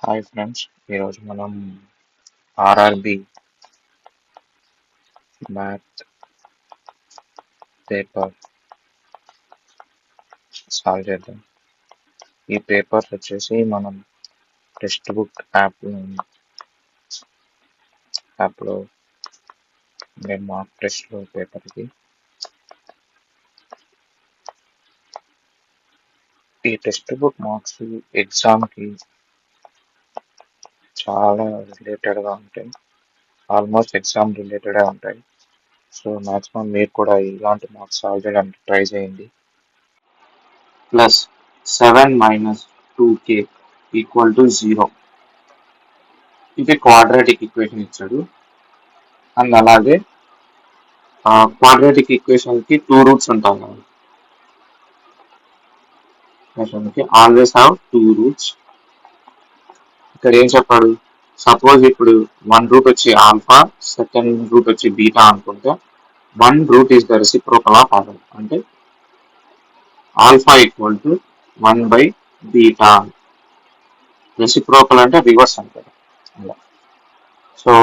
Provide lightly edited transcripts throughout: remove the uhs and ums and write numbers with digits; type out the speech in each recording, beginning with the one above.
Hi friends, ఈరోజు మనం RRB math paper solve చేద్దాం. ఈ పేపర్ వచ్చేసి మనం టెక్స్ట్ బుక్ యాప్లో నేను మార్క్ టెస్ట్లో పేపర్కి ఈ టెక్స్ట్ బుక్ మార్క్స్ ఎగ్జామ్కి చాలా రిలేటెడ్గా ఉంటాయి. ఆల్మోస్ట్ ఎగ్జామ్ రిలేటెడే ఉంటాయి. సో మ్యాక్సిమం మీరు కూడా ఇలాంటి మార్క్స్ సాల్వ్ చేయడానికి ట్రై చేయండి. Plus 7 minus 2k equal to 0. ఇది క్వాడ్రాటిక్ ఈక్వేషన్ ఇచ్చాడు. అండ్ అలాగే క్వాడ్రాటిక్ ఈక్వేషన్ కి 2 రూట్స్ ఉంటాయి కదా. Always have 2 roots. ఇక్కడ ఏం చెప్పాడు, సపోజ్ ఇప్పుడు 1 రూట్ వచ్చి ఆల్ఫా, సెకండ్ రూట్ వచ్చి బీటా అనుకుంటే 1 root is the reciprocal of alpha. అంటే alpha equal to 1 by beta. Reciprocal అంటే రివర్స్ అంటారు. సో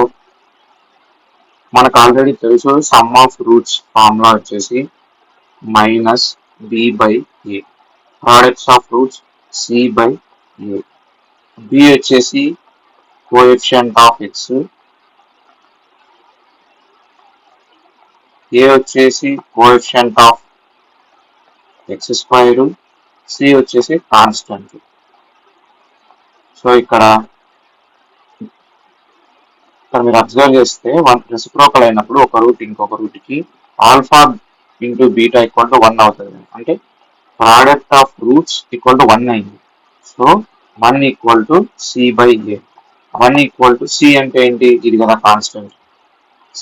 మనకు ఆల్రెడీ తెలుసు, సమ్ ఆఫ్ రూట్స్ ఫార్ములా వచ్చేసి minus B by A. Products of roots C by A. B వచ్చేసి coefficient of X, A వచ్చేసి coefficient of X square, C వచ్చేసి constant. So ఇక్కడ మీరు అబ్జర్వ్ చేస్తే రెసిప్రోకల్ అయినప్పుడు ఒక రూట్ ఇంకొక రూట్కి alpha into beta equal to 1 అవుతుంది. అంటే product of roots equal to 1 అయింది. So 1 equal to C by A. 1 equal to C అంటే ఏంటి, ఇది కదా కాన్స్టెంట్.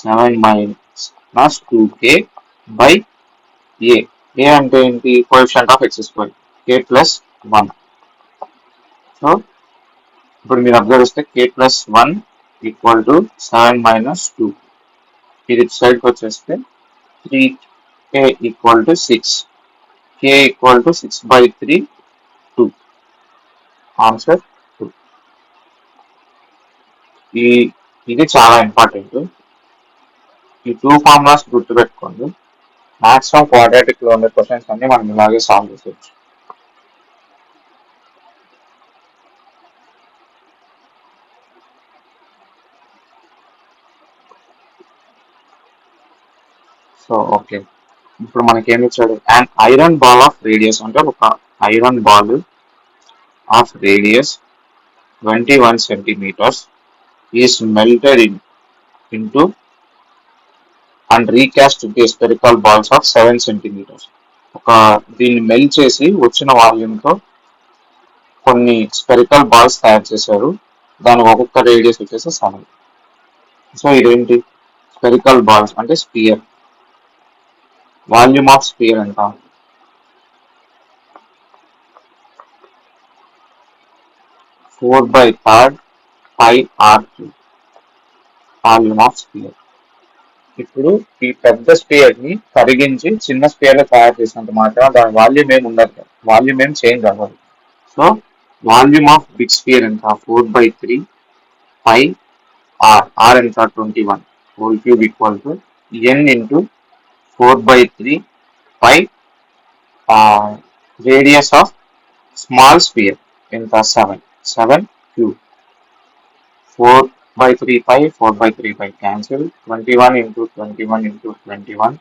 7 మైనస్ 2k బై ఏ. ఏ అంటే ఏంటి, coefficient of X square, k plus 1. So ఇప్పుడు మీరు అబ్జర్వ్ చేస్తే k plus 1 equal to 7 minus 2. ఇది సైడ్కి వచ్చేస్తే 3k equal to 6. k equal to 6 by 3, 2. Answer 2. ఇది చాలా ఇంపార్టెంట్. ఈ 2 ఫార్ములాస్ గుర్తుపెట్టుకోండి. మాక్సిమం క్వాడ్రాటిక్ లో ఉండే క్వశ్చన్స్ అన్ని మనం ఇలాగే సాల్వ్ చేసేయచ్చు. సో ఓకే, ఇప్పుడు మనకి ఏమి ఇచ్చాడు, and iron ball of radius అంటే ఒక iron ball of radius 21 centimeters is melted into and recast into spherical balls of 7 centimeters. ఒక దీన్ని మెల్ట్ చేసి వచ్చిన వాల్యూమ్తో కొన్ని స్పెరికల్ బాల్స్ తయారు చేశారు. దాని ఒక్కొక్క రేడియస్ వచ్చేసి 7. సో ఇదేంటి, స్పెరికల్ బాల్స్ అంటే స్పియర్. వాల్యూమ్ ఆఫ్ స్పియర్ ఎంత, four by third pi r3 volume of sphere. ఇప్పుడు ఈ పెద్ద స్పియర్ ని కరిగించి చిన్న స్పియర్ గా తయారు చేసినంత మాత్రం దాని వాల్యూమ్ ఏమి ఉండదు, వాల్యూమ్ ఏం చేంజ్ అవ్వదు. So volume of big sphere ఎంత, 4/3 పై r ఎంత 21 whole cube equal to n into 4/3 pi radius of small sphere ఎంత 7 cube. 4/3 pi 4/3 pi cancel, 21 into 21 into 21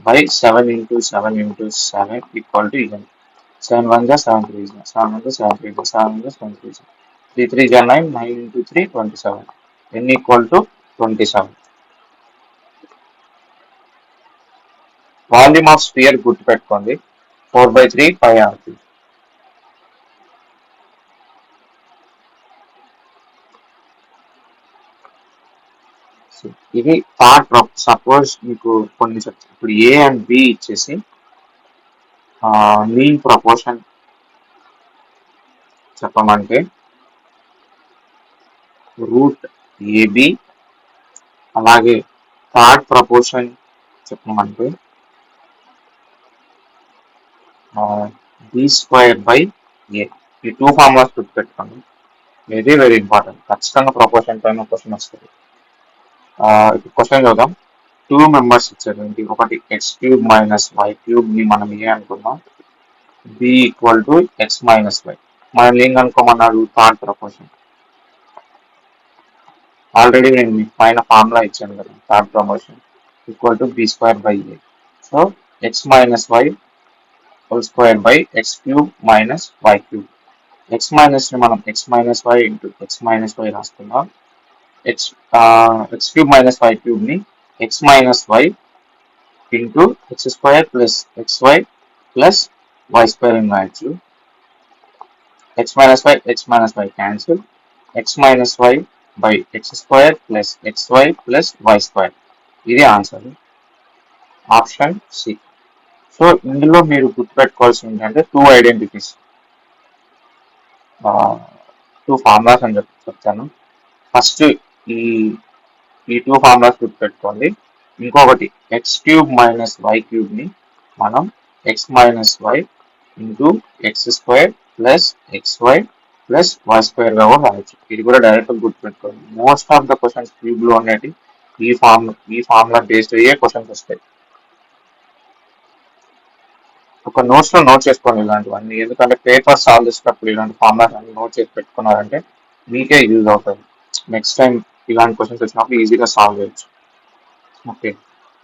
by 7 into 7 into 7 equal to n. 7 1 is 7 3 is 7 1 is 7 3 is 7 1 is 7 3 is 3 3 is 9, 9 into 3 27. n equal to 27. Volume of spear గుర్తుపెట్టుకోండి, 4/3 పై r3. ఇది third problem. Suppose మీకు కొన్ని ఇప్పుడు ఏ and B ఇచ్చేసి mean proportion చెప్పమంటే route AB, అలాగే third proportion చెప్పమంటే B square by ఏ. ఈ 2 ఫార్ములాస్ గుర్తుపెట్టుకోండి. Very very important. ఖచ్చితంగా ప్రపోర్షన్ పైన క్వశ్చన్ వస్తుంది. ఇప్పుడు క్వశ్చన్ చూద్దాం. 2 మెంబర్స్ ఇచ్చారు. ఒకటి x³ - y³ ని మనం ఏ అనుకుందాం, b = x - y. మనం ఏం కనుక్కోమన్నాడు, థర్డ్ ప్రపోర్షన్. ఆల్రెడీ నేను మీకు పైన ఫార్ములా ఇచ్చాను కదా, third proportion =b²/a. So x - y² x³ - y³. x minus ని మనం x - y into x - y రాసుకుందాం. x³ - y³ ని x - y into x² plus xy plus y² అని రాయొచ్చు. x - y cancel. x - y by x² plus xy plus y². ఇది answer, option C. So ఇందులో మీరు గుర్తుపెట్టుకోవాల్సింది ఏంటంటే 2 ఐడెంటిటీస్, 2 ఫార్ములాస్ అని చెప్తాను. ఫస్ట్ ఈ 2 ఫార్ములాస్ గుర్తుపెట్టుకోండి. ఇంకొకటి x³ - y³ ని మనం x - y into x² plus xy plus y² గా కూడా రాయొచ్చు. ఇది కూడా డైరెక్ట్ గుర్తుపెట్టుకోండి. Most of the questions cube లో అనేవి ఈ ఫార్ములా బేస్డ్ అయ్యే క్వశ్చన్స్ వస్తాయి. ఒక నోట్స్ లో నోట్ చేసుకోండి ఇలాంటివన్నీ, ఎందుకంటే పేపర్ సాల్వ్ చేసేటప్పుడు ఇలాంటి ఫార్ములాస్ అన్ని నోట్ చేసి పెట్టుకున్నారంటే మీకే యూజ్ అవుతుంది. నెక్స్ట్ టైం ఇలాంటి క్వశ్చన్స్ వచ్చినప్పుడు ఈజీగా సాల్వ్ చేయొచ్చు. ఓకే,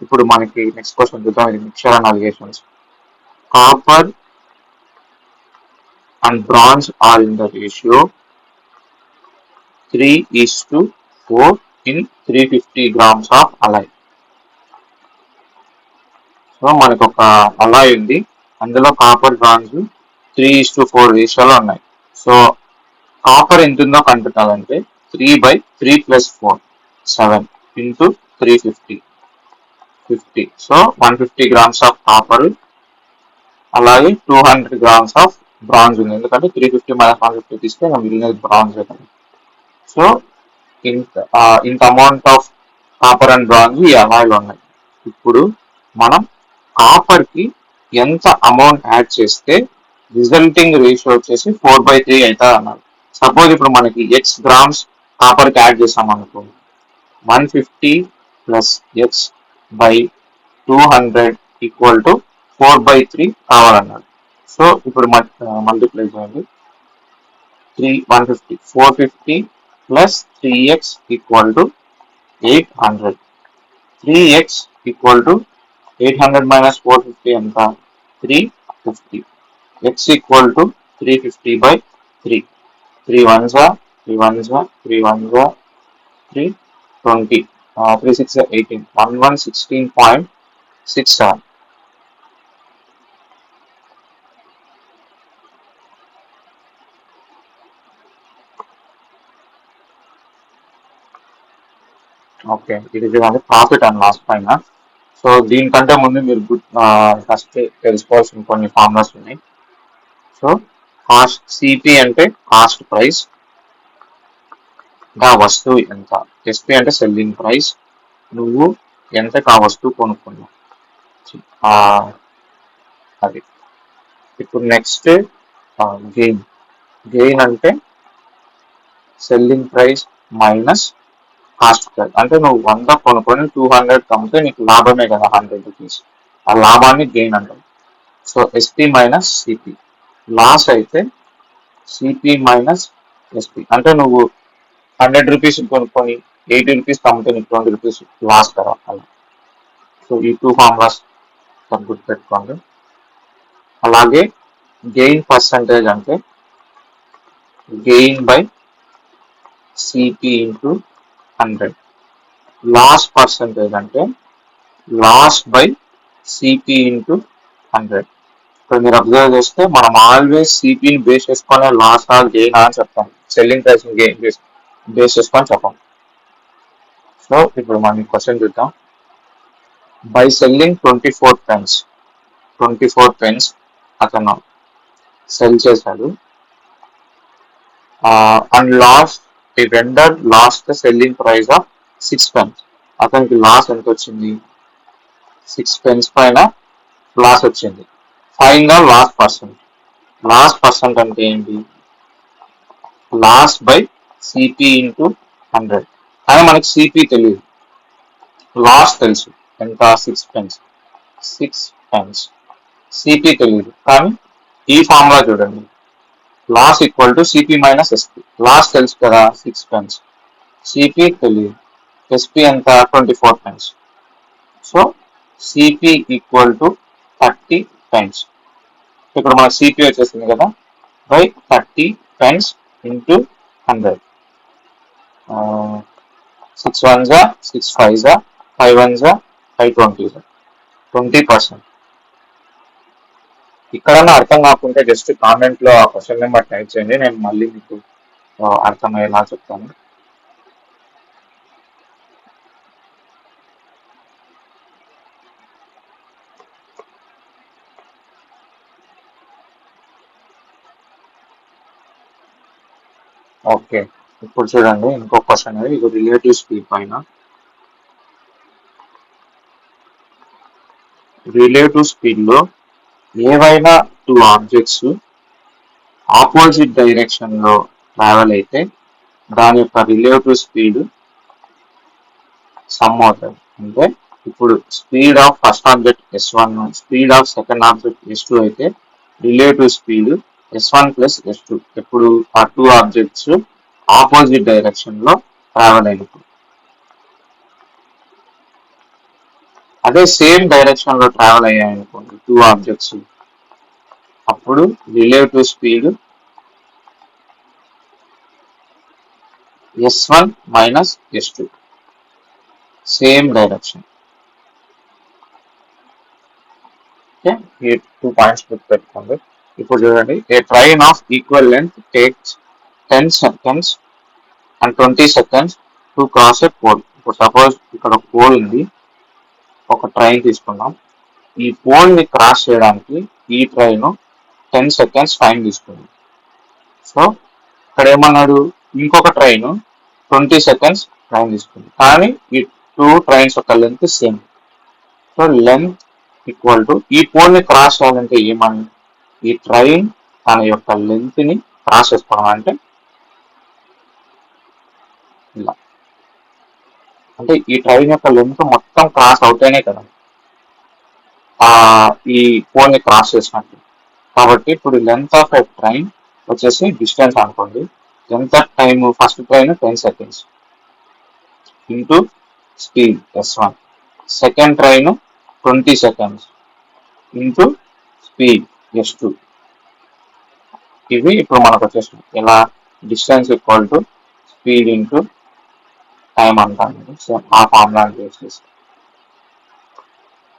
ఇప్పుడు మనకి నెక్స్ట్ క్వశ్చన్ చూద్దాం. ఇది mixture and alligations. Copper and bronze are in the ratio 3:4 in 350 grams of alloy. So మనకు ఒక అలాయ్ ఉంది, అందులో కాపర్ బ్రాంజ్ 3:4 రేషియోలో ఉన్నాయి. సో కాపర్ ఎంత ఉందో కనుక్కోవాలంటే 3/3 + 4 7 into 350 50. So 150 grams of copper, అలాగే 200 grams ఆఫ్ బ్రాంజ్ ఉంది. ఎందుకంటే 350 - 150 తీస్తే మిగిలినది బ్రాంజ్ అవుతుంది. సో ఇంత amount of copper and bronze ఈ అలాయ్లో ఉన్నాయి. ఇప్పుడు మనం కాపర్ కి ఎంత అమౌంట్ యాడ్ చేస్తే రిజల్టింగ్ రేషియో వచ్చేసి 4/3 అవుతుంది అన్నారు. సపోజ్ ఇప్పుడు మనకి x గ్రామ్స్ కాపర్ కి యాడ్ చేసాం అనుకో, 150 ప్లస్ x బై 200 = 4/3 కావాలన్నారు. సో ఇప్పుడు మల్టిప్లై చేయండి. 150 450 ప్లస్ 3x = 800. 3x = 800 - 450 ఎంత, 350. x = 350/3. 3 1s 3 1s 3 1s 3 20 3 6 18 1116.67. Okay, ఇది ప్రాఫిట్ అండ్ లాస్ పైన. సో దీనికంటే ముందు మీరు ఫస్ట్ తెలుసుకోవాల్సిన కొన్ని ఫార్ములాస్ ఉన్నాయి. సో కాస్ట్, సిపి అంటే కాస్ట్ ప్రైస్, ఆ వస్తువు ఎంత, ఎస్పి అంటే సెల్లింగ్ ప్రైస్, నువ్వు ఎంతకు ఆ వస్తువు కొనుక్కున్నావు, అది. ఇప్పుడు నెక్స్ట్ గెయిన్. గెయిన్ అంటే selling price minus cost price. అంటే నువ్వు 100 కొనుక్కొని 200 అమ్మితే నీకు లాభమే కదా 100 రూపీస్. ఆ లాభాన్ని గెయిన్ అంటాం. So SP minus CP. Loss అయితే సిపి మైనస్ ఎస్పి. అంటే నువ్వు 100 రూపీస్ కొనుక్కొని 80 రూపీస్ అమ్మితే నీకు 20 రూపీస్ లాస్ కదా అలా. సో ఈ 2 ఫార్ములాస్ గుర్తుపెట్టుకోండి. అలాగే గెయిన్ పర్సంటేజ్ అంటే gain by CP into 100. Loss percentage అంటే లాస్ బై సిపి ఇంటూ 100. ఇక్కడ మీరు అబ్జర్వ్ చేస్తే మనం ఆల్వేస్ సిపిని బేస్ చేసుకొని లాస్ ఆర్ గెయిన్ అని చెప్తాం, సెల్లింగ్ ప్రైస్ గెయిన్ బేస్ చేసుకొని చెప్పాం. సో ఇప్పుడు మనం క్వశ్చన్ చూద్దాం. బై సెల్లింగ్ 24 pence అతను సెల్ చేశాడు. And loss the vendor lost the selling price of 6 pence. అతనికి లాస్ ఎంత వచ్చింది, 6 pence పైన లాస్ వచ్చింది. Find the loss percent. Loss percent అంటే ఏంటి, లాస్ బై సిపి ఇంటూ 100. కానీ మనకి సిపి తెలియదు, లాస్ తెలుసు ఎంత, 6 pence. 6 pence. సిపి తెలియదు కానీ ఈ ఫార్ములా చూడండి, loss equal to CP minus SP. Loss తెలుసు కదా 6 pence, సిపి తెలియదు, ఎస్పి ఎంత 24 pence. So CP equal to 30 pence. ఇక్కడ మన సిపి వచ్చేసింది కదా, by 30 pence into 100. 6 ones 6 5s 5 ones 5 20s 20%. ఇక్కడన్నా అర్థం కాకుంటే జస్ట్ కామెంట్ లో ఆ క్వశ్చన్ నెంబర్ టైప్ చేయండి, నేను మళ్ళీ మీకు అర్థమయ్యేలా చెప్తాను. ఓకే, ఇప్పుడు చూడండి ఇంకో క్వశ్చన్, ఇది రిలేటివ్ స్పీడ్ పైన. రిలేటివ్ స్పీడ్ లో ఏవైనా 2 ఆబ్జెక్ట్స్ ఆపోజిట్ డైరెక్షన్ లో ట్రావెల్ అయితే దాని యొక్క రిలేటివ్ స్పీడ్ సమ్ అవుతుంది. అంటే ఇప్పుడు speed of first object S1, speed of second object S2 అయితే relative speed S1 plus S2 ఇప్పుడు ఆ 2 ఆబ్జెక్ట్స్ ఆపోజిట్ డైరెక్షన్ లో ట్రావెల్ అయినప్పుడు. అదే సేమ్ డైరెక్షన్ లో ట్రావెల్ అయ్యాయి అనుకోండి 2 ఆబ్జెక్ట్స్, అప్పుడు relative speed S1 minus S2, same direction. Okay, ఈ 2 పాయింట్స్ గుర్తుపెట్టుకోండి. ఇప్పుడు చూడండి, a train of equal length takes 10 seconds and 20 seconds to cross a pole. ఇప్పుడు సపోజ్ ఇక్కడ పోల్ ఉంది, ఒక ట్రైన్ తీసుకున్నాం, ఈ పోల్ ని క్రాస్ చేయడానికి ఈ ట్రైన్ 10 seconds టైం తీసుకుంది. సో ఇక్కడ ఏమన్నాడు, ఇంకొక ట్రైన్ 20 seconds టైం తీసుకుంది, కానీ ఈ 2 ట్రైన్స్ యొక్క length same. So length equal to, ఈ పోల్ ని క్రాస్ చేయాలంటే ఏమని, ఈ ట్రైన్ తన యొక్క లెంత్ ని క్రాస్ చేసుకోవడం అంటే ఇలా, అంటే ఈ ట్రైన్ యొక్క లెంత్ మొత్తం క్రాస్ అవుతేనే కదా ఈ పోల్ ని క్రాస్ చేసినట్టు. కాబట్టి ఇప్పుడు లెంత్ ఆఫ్ ఎ ట్రైన్ వచ్చేసి డిస్టెన్స్ అనుకోండి, ఎంత time, first train 10 seconds into speed S1, second train 20 seconds into speed S2. ఇవి ఇప్పుడు మనకు వచ్చేసింది ఎలా, distance equal to speed into time అంటాను. సో ఆ ఫార్ములా చేసేసి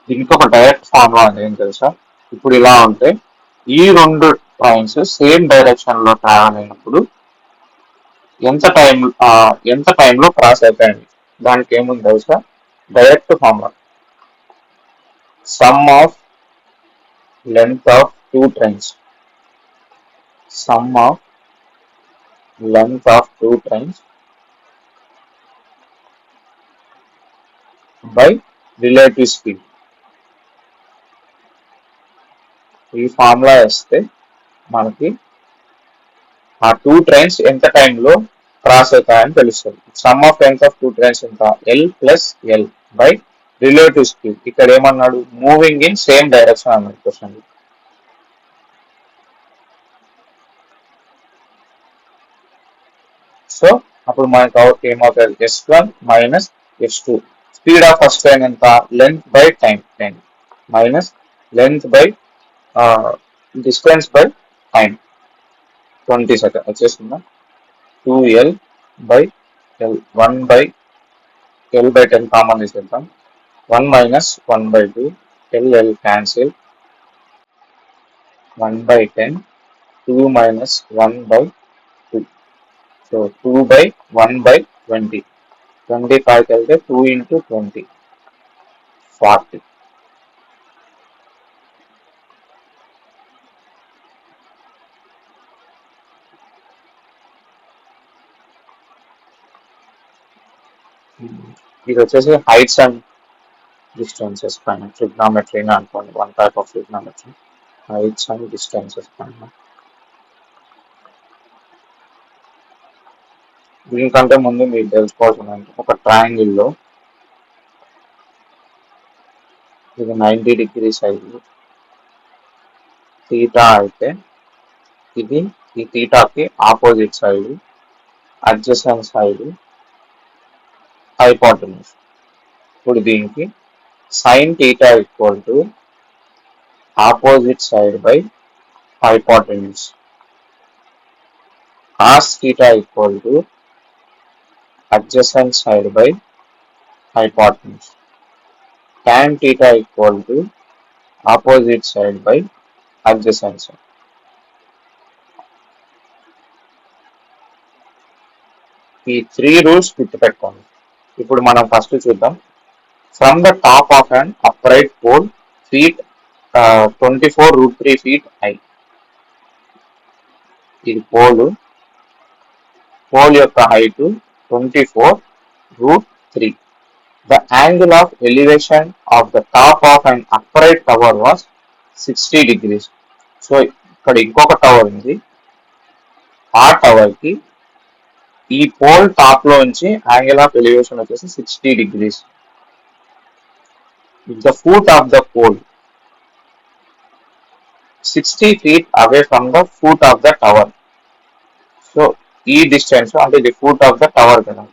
దీనికి ఒక డైరెక్ట్ ఫార్ములా అంటే ఏం తెలుసా, ఇప్పుడు ఇలా ఉంటే ఈ 2 ట్రైన్స్ సేమ్ డైరెక్షన్ లో ట్రావెల్ అయినప్పుడు ఎంత టైంలో క్రాస్ అవుతాయండి. దానికి ఏముంది తెలుసా, direct formula, some of length of 2 trains, some of length of 2 trains by relative speed. ఈ ఫార్ములా వేస్తే మనకి ఆ 2 ట్రైన్స్ ఎంత టైంలో క్రాస్ అవుతాయని తెలుస్తుంది. Sum of length of 2 trains ఎంత, L plus L by relative speed. ఇక్కడ ఏమన్నాడు, మూవింగ్ ఇన్ సేమ్ డైరెక్షన్ అన్నాడు క్వశ్చన్. సో అప్పుడు మనకి ఏమవుతుంది, S1 minus S2. Speed of first train ఎంత, length by time 10 minus length by distance by time 20 seconds వచ్చేసిందా, 2L by L, 1 by L by 10 common తీసేద్దాం, 1 minus 1 by 2, L cancel, 1 by 10, 2 minus 1 by 2. So 2 by 1 by 20, 25కి వెళ్తే 2 into 20 40. ఇది వచ్చేసి heights and distances పైన trigonometry అనుకోండి, one type of trigonometry, heights and distances పైన. దీనికంటే ముందు మీరు తెలుసుకోవాల్సిన ఒక ట్రయాంగిల్లో ఇది 90 డిగ్రీ సైడ్ థీటా అయితే ఇది ఈ థీటాకి opposite side adjacent side hypotenuse. ఇప్పుడు దీనికి sine theta equal to opposite side by hypotenuse. Cos theta equal to adjacent side by hypotenuse. Tan theta equal to opposite side by adjacent side. ఈ 3 rules గుర్తుపెట్టుకోండి. ఇప్పుడు మనం first చూద్దాం. From the top of an upright pole feet 24√3 feet high. ఇది pole యొక్క height 24√3. The angle of elevation of the top of an upright tower was 60 degrees. So ఇక్కడ ఇంకొక tower ఉంది. ఆ టవర్ కి ఈ పోల్ టాప్ లో నుంచి యాంగిల్ ఆఫ్ ఎలివేషన్ వచ్చేసి 60 degrees. The foot of the pole 60 feet away from the foot of the tower. So ఈ డిస్టెన్స్ అంటే ఇది ఫుట్ ఆఫ్ ద టవర్ కదా,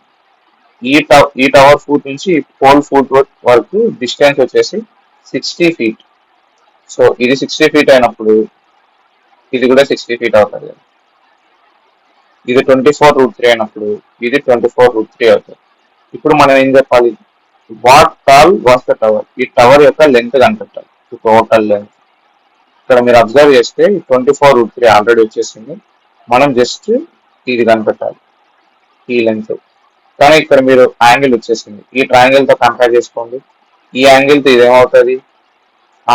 ఈ టవర్ ఫుట్ నుంచి పోల్ ఫుట్ వరకు డిస్టెన్స్ వచ్చేసి 60 feet. సో ఇది 60 feet అయినప్పుడు ఇది కూడా 60 feet అవుతుంది కదా. ఇది 24√3 అయినప్పుడు ఇది 24√3 అవుతుంది. ఇప్పుడు మనం ఏం చెప్పాలి? What tall was the tower? ఈ టవర్ యొక్క లెంత్ కనిపెట్టాలి, టోటల్ లెంత్. ఇక్కడ మీరు అబ్జర్వ్ చేస్తే 24√3 ఆల్రెడీ వచ్చేసింది. మనం జస్ట్ ఇది కనిపెట్టాలి, ఈ లెంత్. కానీ ఇక్కడ మీరు యాంగిల్ వచ్చేసింది, ఈ ట్రయాంగిల్ తో కంపేర్ చేసుకోండి. ఈ యాంగిల్ తో ఇదేమవుతుంది?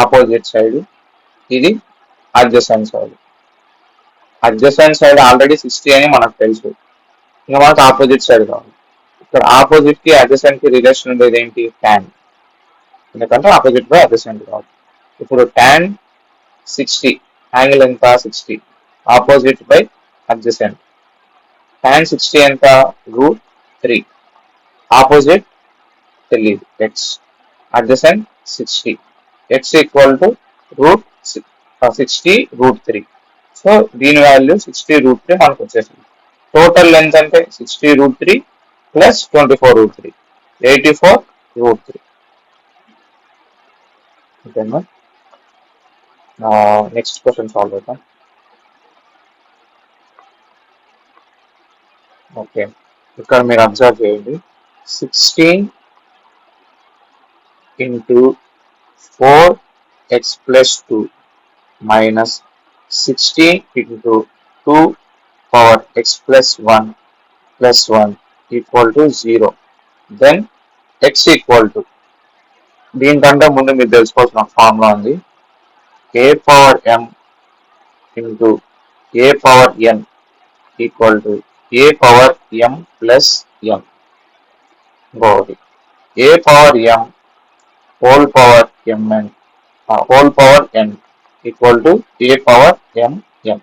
ఆపోజిట్ సైడ్, ఇది adjacent side. Adjacent side already 60 అని మనకు తెలుసు, ఇంకా మనకు ఆపోజిట్ సైడ్ కావాలి. ఇక్కడ ఆపోజిట్ కి అడ్జసెంట్ కి రిలేషన్ ఉండేది ఏంటి? tan. ఎందుకంటే ఆపోజిట్ బై అడ్జసెంట్ కావాలి. ఇప్పుడు tan 60, యాంగిల్ ఎంత? 60, ఆపోజిట్ బై అడ్జసెంట్. tan 60 ఎంత? √3. ఆపోజిట్ తెలియదు, x. Adjacent 60, x equal to √60√3. So దీని వాల్యూ 60√3 మనకు వచ్చేసింది. టోటల్ లెంత్ అంటే 60√3 ప్లస్ 24√3, 84√3. ఓకేనా? నెక్స్ట్ క్వశ్చన్ సాల్వ్ అవుతాం. ఓకే, ఇక్కడ మీరు అబ్జర్వ్ చేయండి. 16 into 4x plus 2 minus 60 into 2 power x plus 1 plus 1 equal to 0. Then x equal to, దీనికంటే ముందు మీరు తెలుసుకోవాల్సిన ఫార్ములా ఉంది. a power m into a power n equal to a power m plus m. ఇంకొకటి a power m whole power mn whole power n equal to a power m m.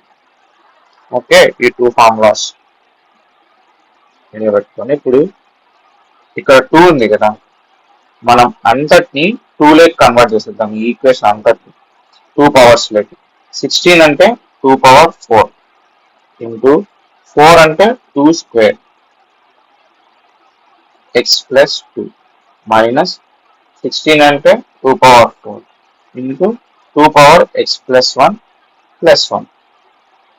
Okay, ఈ 2 formulas పెట్టుకొని ఇప్పుడు ఇక్కడ 2 ఉంది కదా, మనం అంతటిని 2 lake convert చేసేద్దాం. ఈ ఈక్వేషన్ అంతటిని 2 పవర్స్ లేక్. 16 అంటే 2 power 4 ఇంటూ 4 అంటే 2 square x plus 2 మైనస్ 16 అంటే 2 power 4 into 2 power x plus 1 plus 1.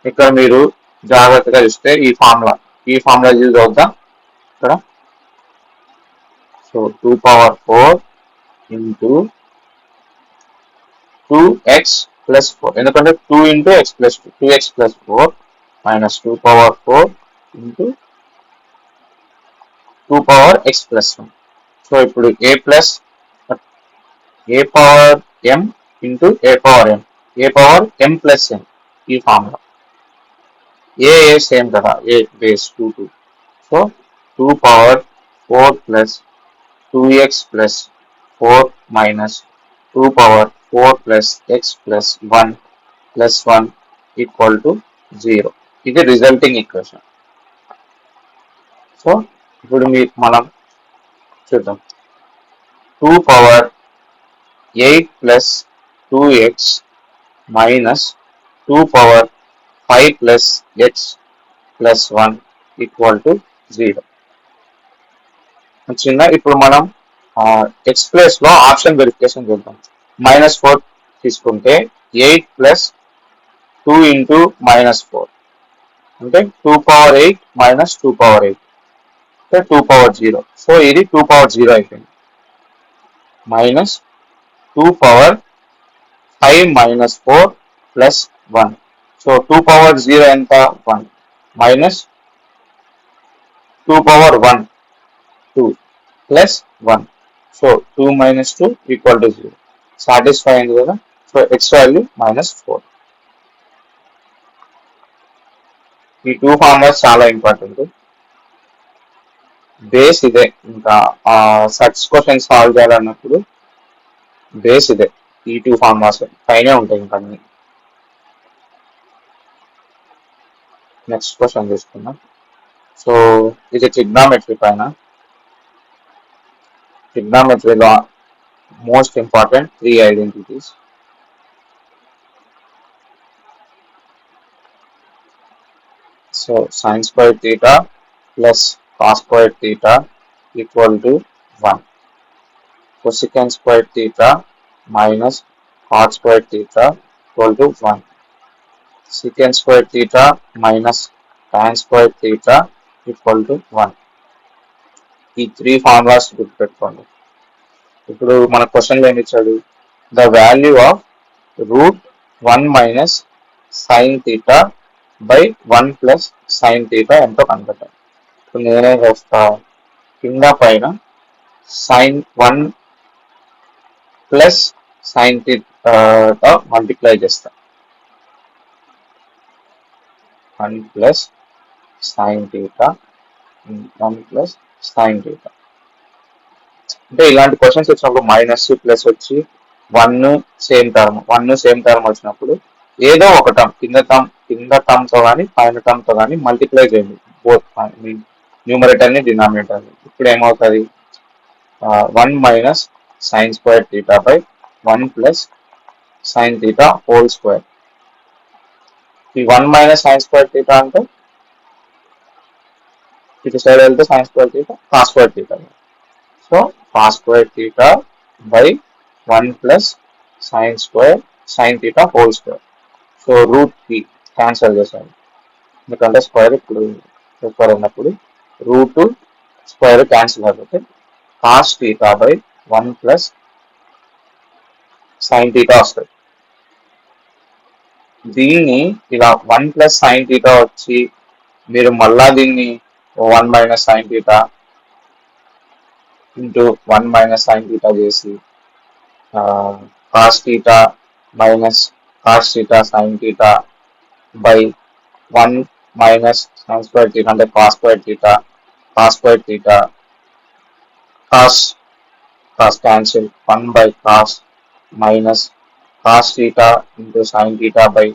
ఇక్కడ మీరు జాగ్రత్తగా చూస్తే ఈ ఫార్ములా యూజ్ అవుద్దాం ఇక్కడ. So 2 power 4 into 2x plus 4, ఎందుకంటే 2 into x plus 2, 2x plus 4 minus 2 power 4 into 2 power x plus 1. So ఇప్పుడు a power m into a power m plus n, ఈ formula. ఏ same కదా, a base 2. So 2 power 4 plus 2x plus 4 minus 2 power 4 plus x plus 1 plus 1 equal to 0. ఇది resulting equation. So ఇప్పుడు మనం చూద్దాం. 2 power 8 plus 2x minus 2 power 5 plus x plus 1 equal to 0 వచ్చిందా. ఇప్పుడు మనం X place లో option verification చేద్దాం. -4 తీసుకుంటే 8 ప్లస్ 2 ఇంటూ -4 అంటే 2 పవర్ 8 మైనస్ 2 పవర్ 8 అంటే 2 పవర్ 0. సో ఇది 2 పవర్ 0 అయిపోయింది. Minus 2 power 5 minus 4 plus 1. So 2 power 0 ఎంత 1 minus 2 power 1 2 plus 1. So 2 minus 2 equal to 0. Satisfy అయింది కదా. So X value -4. ఈ 2 ఫార్ములాస్ చాలా ఇంపార్టెంట్. బేస్ ఇదే. ఇంకా సర్చ్ క్వశ్చన్ సాల్వ్ చేయాలన్నప్పుడు బేస్ ఇదే. ఈ 2 ఫార్ములాస్ పైనే ఉంటాయి. ఇంకా నెక్స్ట్ క్వశ్చన్ తీసుకుందాం. సో ఇది ట్రిగ్నామెట్రీ పైన. ట్రిగ్నామెట్రీలో most important 3 identities. So sin square theta plus cos square theta equal to 1. Cosecant square theta minus cot square theta equal to 1. Secant square theta minus tan square theta equal to 1. ఈ 3 formulas గుర్తుపెట్టుకోండి. ఇప్పుడు మన క్వశ్చన్లో ఏమి ఇచ్చాడు? The value of √1 minus sine theta by 1 plus sine theta ఎంతో కనుగొంటాను. ఇప్పుడు నేనే చేస్తా, కింద పైన sine 1 plus sine theta multiply చేస్తా. 1 plus sine theta 1 plus sine theta. అంటే ఇలాంటి క్వశ్చన్స్ వచ్చినప్పుడు మైనస్ ప్లస్ వచ్చి 1 సేమ్ టర్మ్ వచ్చినప్పుడు ఏదో ఒక టర్మ్ కింద టర్మ్తో కానీ పైన టర్మ్తో కానీ మల్టిప్లై చేయండి. బోత్ న్యూమరేటర్ని డినామినేటర్ని. ఇప్పుడు ఏమవుతుంది? 1 minus sine square theta by 1 plus sine theta whole square. ఈ 1 మైనస్ సైన్ స్క్వేర్ థీటా అంటే ఇటు సైడ్ వెళ్తే sign square theta cos square theta. So cos square theta by 1 plus sine theta whole square. So √3 cancel చేశాను, ఎందుకంటే square ఇప్పుడు square ఉన్నప్పుడు root square cancel అయిపోతే cos theta by 1 plus sine theta వస్తుంది. దీన్ని ఇలా 1 ప్లస్ సైన్ థీటా వచ్చి మీరు మళ్ళా దీన్ని 1 minus sine theta into 1 minus sine theta చేసి cos theta minus cos theta sine theta by 1 minus sine square theta అంటే cos square theta cos cancel 1 by cos minus cos theta into sine theta by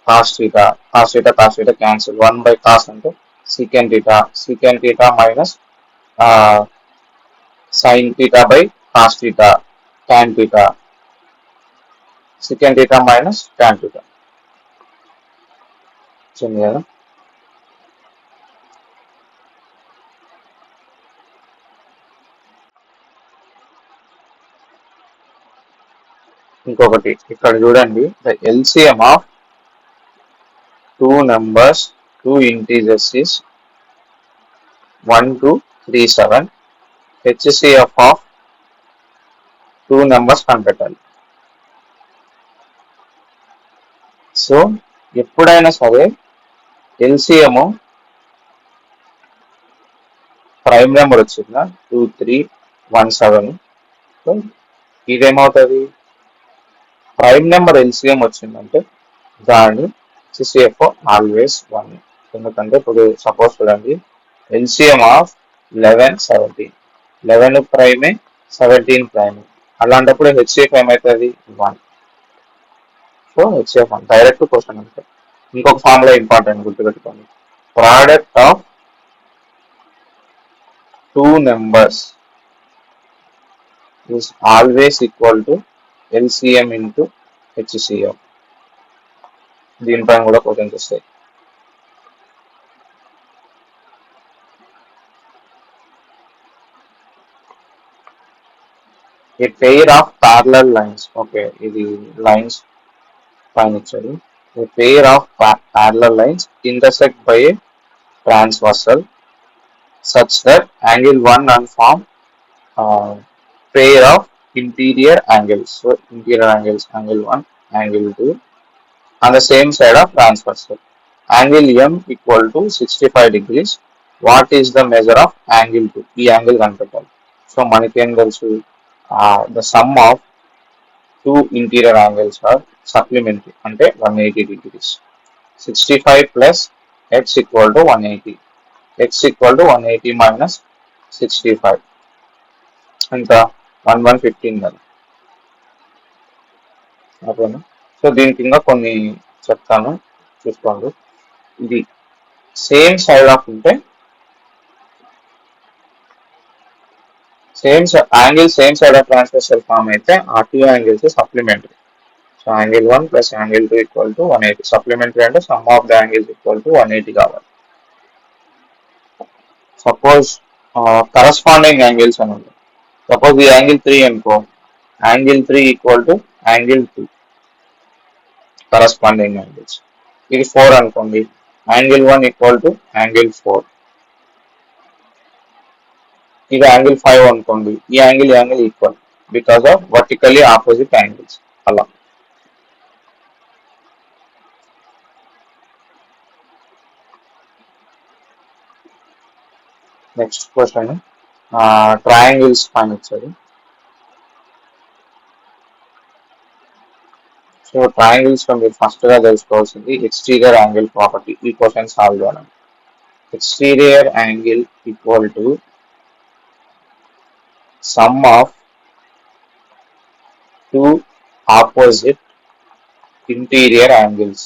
cos theta cancel 1 by cos అంటే secant theta minus sine theta by cos theta tan theta secant theta minus tan theta వచ్చింది కదా. ఇంకొకటి ఇక్కడ చూడండి, the LCM of 2 numbers 2 integers is 1 to 37. HCF of 2 numbers కనిపెట్టాలి. So ఎప్పుడైనా సరే LCM prime number వచ్చిందా 2317. సో ఇదేమవుతుంది? ప్రైమ్ నెంబర్ ఎల్సిఎం వచ్చిందంటే దాని HCF ఆల్వేస్ 1. ఎందుకంటే ఇప్పుడు సపోజ్ చూడండి, ఎల్సిఎం ఆఫ్ 11 17, 11 ప్రైమే 17 ప్రైమే, అలాంటప్పుడు HCF ఏమవుతుంది? 1. సో HCF 1 డైరెక్ట్ క్వశ్చన్ అంటే. ఇంకొక ఫార్ములా ఇంపార్టెంట్ గుర్తుపెట్టుకోండి, product of two numbers is always equal to LCM into HCF. దీనిపైన కూడా క్వశ్చన్స్ వస్తాయి. A pair of parallel lines. Okay, ఇది lines పైన ఇచ్చారు. A pair of parallel lines intersect by a transversal such that angle 1 and form pair of interior angles. So interior angles, angle 1, angle 2 on the same side of transversal. Angle M equal to 65 degrees. What is the measure of angle 2? ఈ angle కనిపెట్టాలి. So మనకేం తెలుసు, the sum of two interior angles are supplementary అంటే 180 degrees. 65 plus x equal to 180. x equal to 180 minus 65. ఇంకా 1115 కదా. ఓకేనా. So దీనికి ఇంకా కొన్ని చెప్తాను, చూసుకోండి. ఇది సేమ్ సైడ్ ఆఫ్ ఉంటే same angle same side of transversal form అయితే ఆ two angles supplementary. So angle 1 plus angle 2 equal to 180. Supplementary అంటే sum of the angles equal to 180 కావాలి. సపోజ్ కరస్పాండింగ్ యాంగిల్స్ అని ఉంది. సపోజ్ ఈ యాంగిల్ 3 అనుకో, angle 3 equal to angle 2 corresponding angles. ఇది 4 అనుకోండి, యాంగిల్ 1 ఈక్వల్ టు యాంగిల్ 4. ఇది angle 5 అనుకోండి, ఈ angle equal because of vertically opposite angles. అలా నెక్స్ట్ క్వశ్చన్, ట్రయాంగిల్స్ పైన వచ్చాడు. సో ట్రయాంగిల్స్ లో మీరు ఫస్ట్ గా తెలుసుకోవాల్సింది ఎక్స్టీరియర్ యాంగిల్ ప్రాపర్టీ. ఈ క్వశ్చన్ సాల్వ్ చేయడం. Exterior angle equal to sum of two opposite interior angles.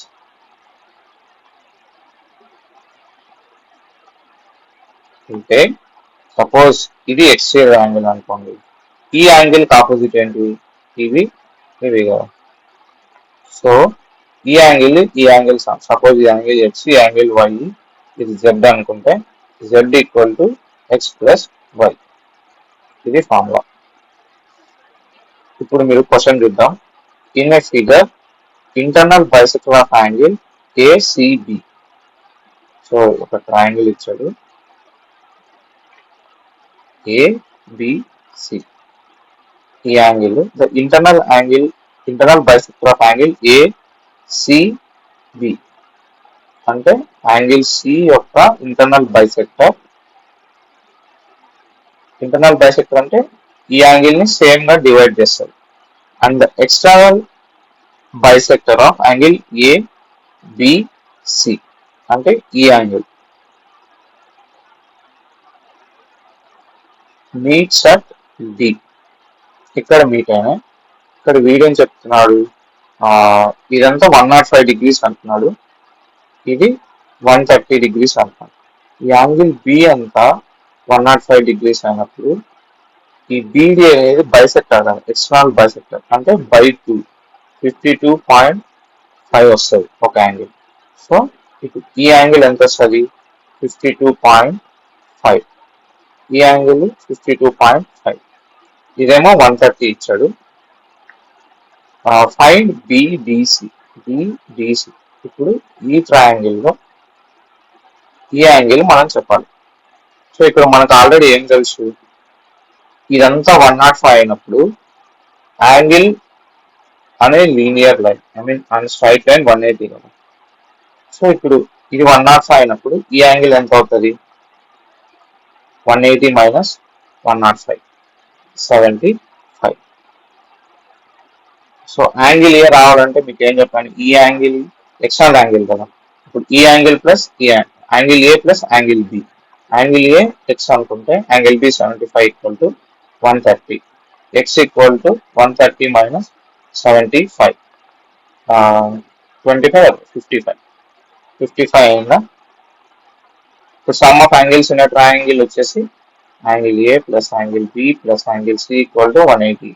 అంటే సపోజ్ ఇది ఎక్స్టీరియర్ యాంగిల్ అనుకోండి, ఈ యాంగిల్ కి ఆపోజిట్ ఏంటి, ఇవి కదా. సో ఈ యాంగిల్ సపోజ్ ఈ యాంగిల్ ఎక్స్, ఈ యాంగిల్ వై, ఇది జెడ్ అనుకుంటే Z equal to X plus Y. ఇది ఫార్ములా. ఇప్పుడు మీరు క్వశ్చన్ చూద్దాం. In a figure internal bisector of angle A C B. So ఒక ట్రయాంగిల్ ఇచ్చాడు ఏబిసి. ఈ angle the internal bisector of angle A C B అంటే యాంగిల్ సి యొక్క ఇంటర్నల్ బైసెక్టర్ అంటే ఈ యాంగిల్ ని సేమ్ గా డివైడ్ చేస్తారు. And external bisector of angle A B C అంటే ఈ యాంగిల్ మీట్స్ అట్ డి. ఇక్కడ మీట్ అయినా, ఇక్కడ వీడేం చెప్తున్నాడు, ఇదంతా 105 degrees అంటున్నాడు, ఇది 130 degrees అంటున్నాడు. ఈ యాంగిల్ బి అంతా 105 degrees అయినప్పుడు ఈ బీడీ అనేది బైసెక్టర్, ఎక్స్టర్నల్ బైసెక్టర్ అంటే బై 2 52.5 వస్తుంది ఒక యాంగిల్. సో ఇప్పుడు ఈ యాంగిల్ ఎంత వస్తుంది, 52.5. ఈ యాంగిల్ 52.5. ఇదేమో 130 ఇచ్చాడు. Find BDC. ఇప్పుడు ఈ ట్రయాంగిల్ లో ఈ యాంగిల్ మనం చెప్పాలి. సో ఇక్కడ మనకు ఆల్రెడీ ఏం తెలుసు, ఇదంతా 105 అయినప్పుడు యాంగిల్ అనే లీనియర్ లైన్, స్ట్రైట్ లైన్ 180 కదా. సో ఇప్పుడు ఇది 105 అయినప్పుడు ఈ యాంగిల్ ఎంత అవుతుంది, 180 మైనస్ 105 75. సో యాంగిల్ ఏ రావాలంటే మీకు ఏం చెప్పాను, ఈ యాంగిల్ ఎక్స్టర్నల్ యాంగిల్ కదా. ఇప్పుడు ఈ యాంగిల్ ప్లస్ ఈ angle A plus angle B. Angle A X అనుకుంటే angle B 75 equal to 130. X equal to 130 minus 75 25 55 అయిందా. ఇప్పుడు సమ్ ఆఫ్ యాంగిల్స్ ఉన్న ట్రయాంగిల్ వచ్చేసి angle A plus angle B plus angle C equal to 180.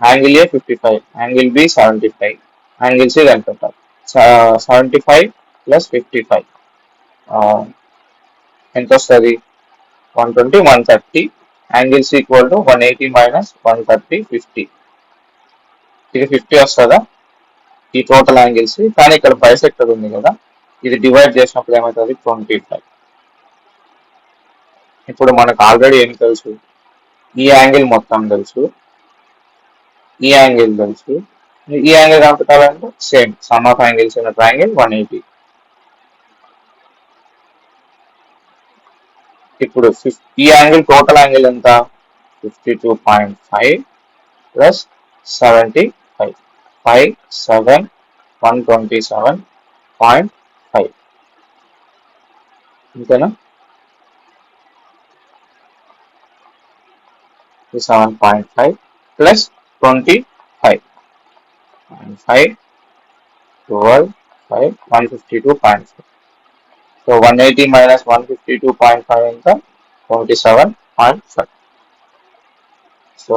Angle A 55, angle B 75, angle C కనుకుంటాం. 75 plus 55 ఎంత వస్తుంది? 120, 130. Angle C equal to 180 minus 130, 50. ఇది 50 వస్తుందా ఈ టోటల్ యాంగిల్స్? కానీ ఇక్కడ బైసెక్టర్ ఉంది కదా, ఇది డివైడ్ చేసినప్పుడు ఏమవుతుంది? 25. ఇప్పుడు మనకు ఆల్రెడీ ఏం తెలుసు? ఈ యాంగిల్ మొత్తం తెలుసు, ఈ యాంగిల్ తెలుసు. ఈ యాంగిల్ కనుక్కోవాలంటే సేమ్ సమ్ ఆఫ్ యాంగిల్స్ ఉన్న ట్రయాంగిల్ 180. ఇప్పుడు ఈ యాంగిల్ టోటల్ యాంగిల్ ఎంత? 52.5 ప్లస్ 75, 5, 7, 127.5. ఇంతేనా? 7.5 ప్లస్ 25, 5, 12, 5, 152.5. సో 180 మైనస్ 152.5 ఎంత? 27.5. సో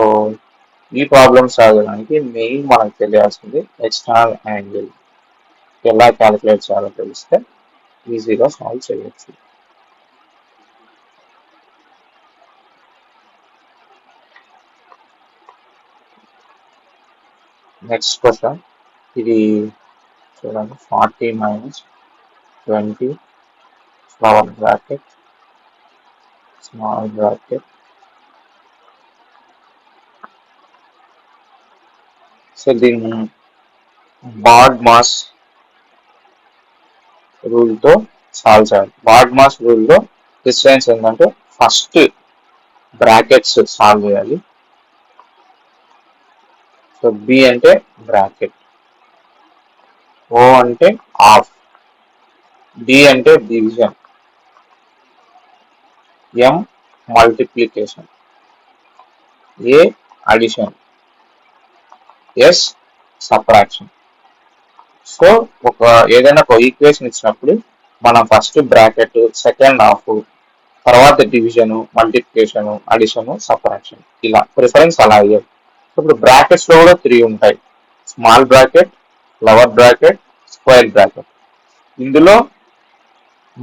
ఈ ప్రాబ్లమ్ సాల్వ్ చేయడానికి మెయిన్ మనకు తెలియాల్సింది ఎక్స్టర్నల్ యాంగిల్. ఎలా క్యాలిక్యులేట్ చేయాలో తెలిస్తే ఈజీగా సాల్వ్ చేయొచ్చు. నెక్స్ట్ క్వశ్చన్, ఇది చూడండి. 40 minus 20 flower bracket, small bracket. So దీన్ని బాడ్ మాస్ రూల్తో సాల్వ్ చేయాలి. బాడ్ మాస్ రూల్లో డిస్టెన్స్ ఏంటంటే ఫస్ట్ బ్రాకెట్స్ సాల్వ్ చేయాలి. సో బి అంటే బ్రాకెట్, ఓ అంటే హాఫ్, డి అంటే డివిజన్, ఎం మల్టిప్లికేషన్, ఏ అడిషన్, ఎస్ సబ్ట్రాక్షన్. సో ఏదైనా ఒక ఈక్వేషన్ ఇచ్చినప్పుడు మనం ఫస్ట్ బ్రాకెట్, సెకండ్ హాఫ్, తర్వాత డివిజన్, మల్టిప్లికేషన్, అడిషన్, సబ్ట్రాక్షన్, ఇలా ప్రిఫరెన్స్ అలా అయ్యాయి. ఇప్పుడు బ్రాకెట్స్ లో కూడా 3 ఉంటాయి: small bracket, flower bracket, square bracket. ఇందులో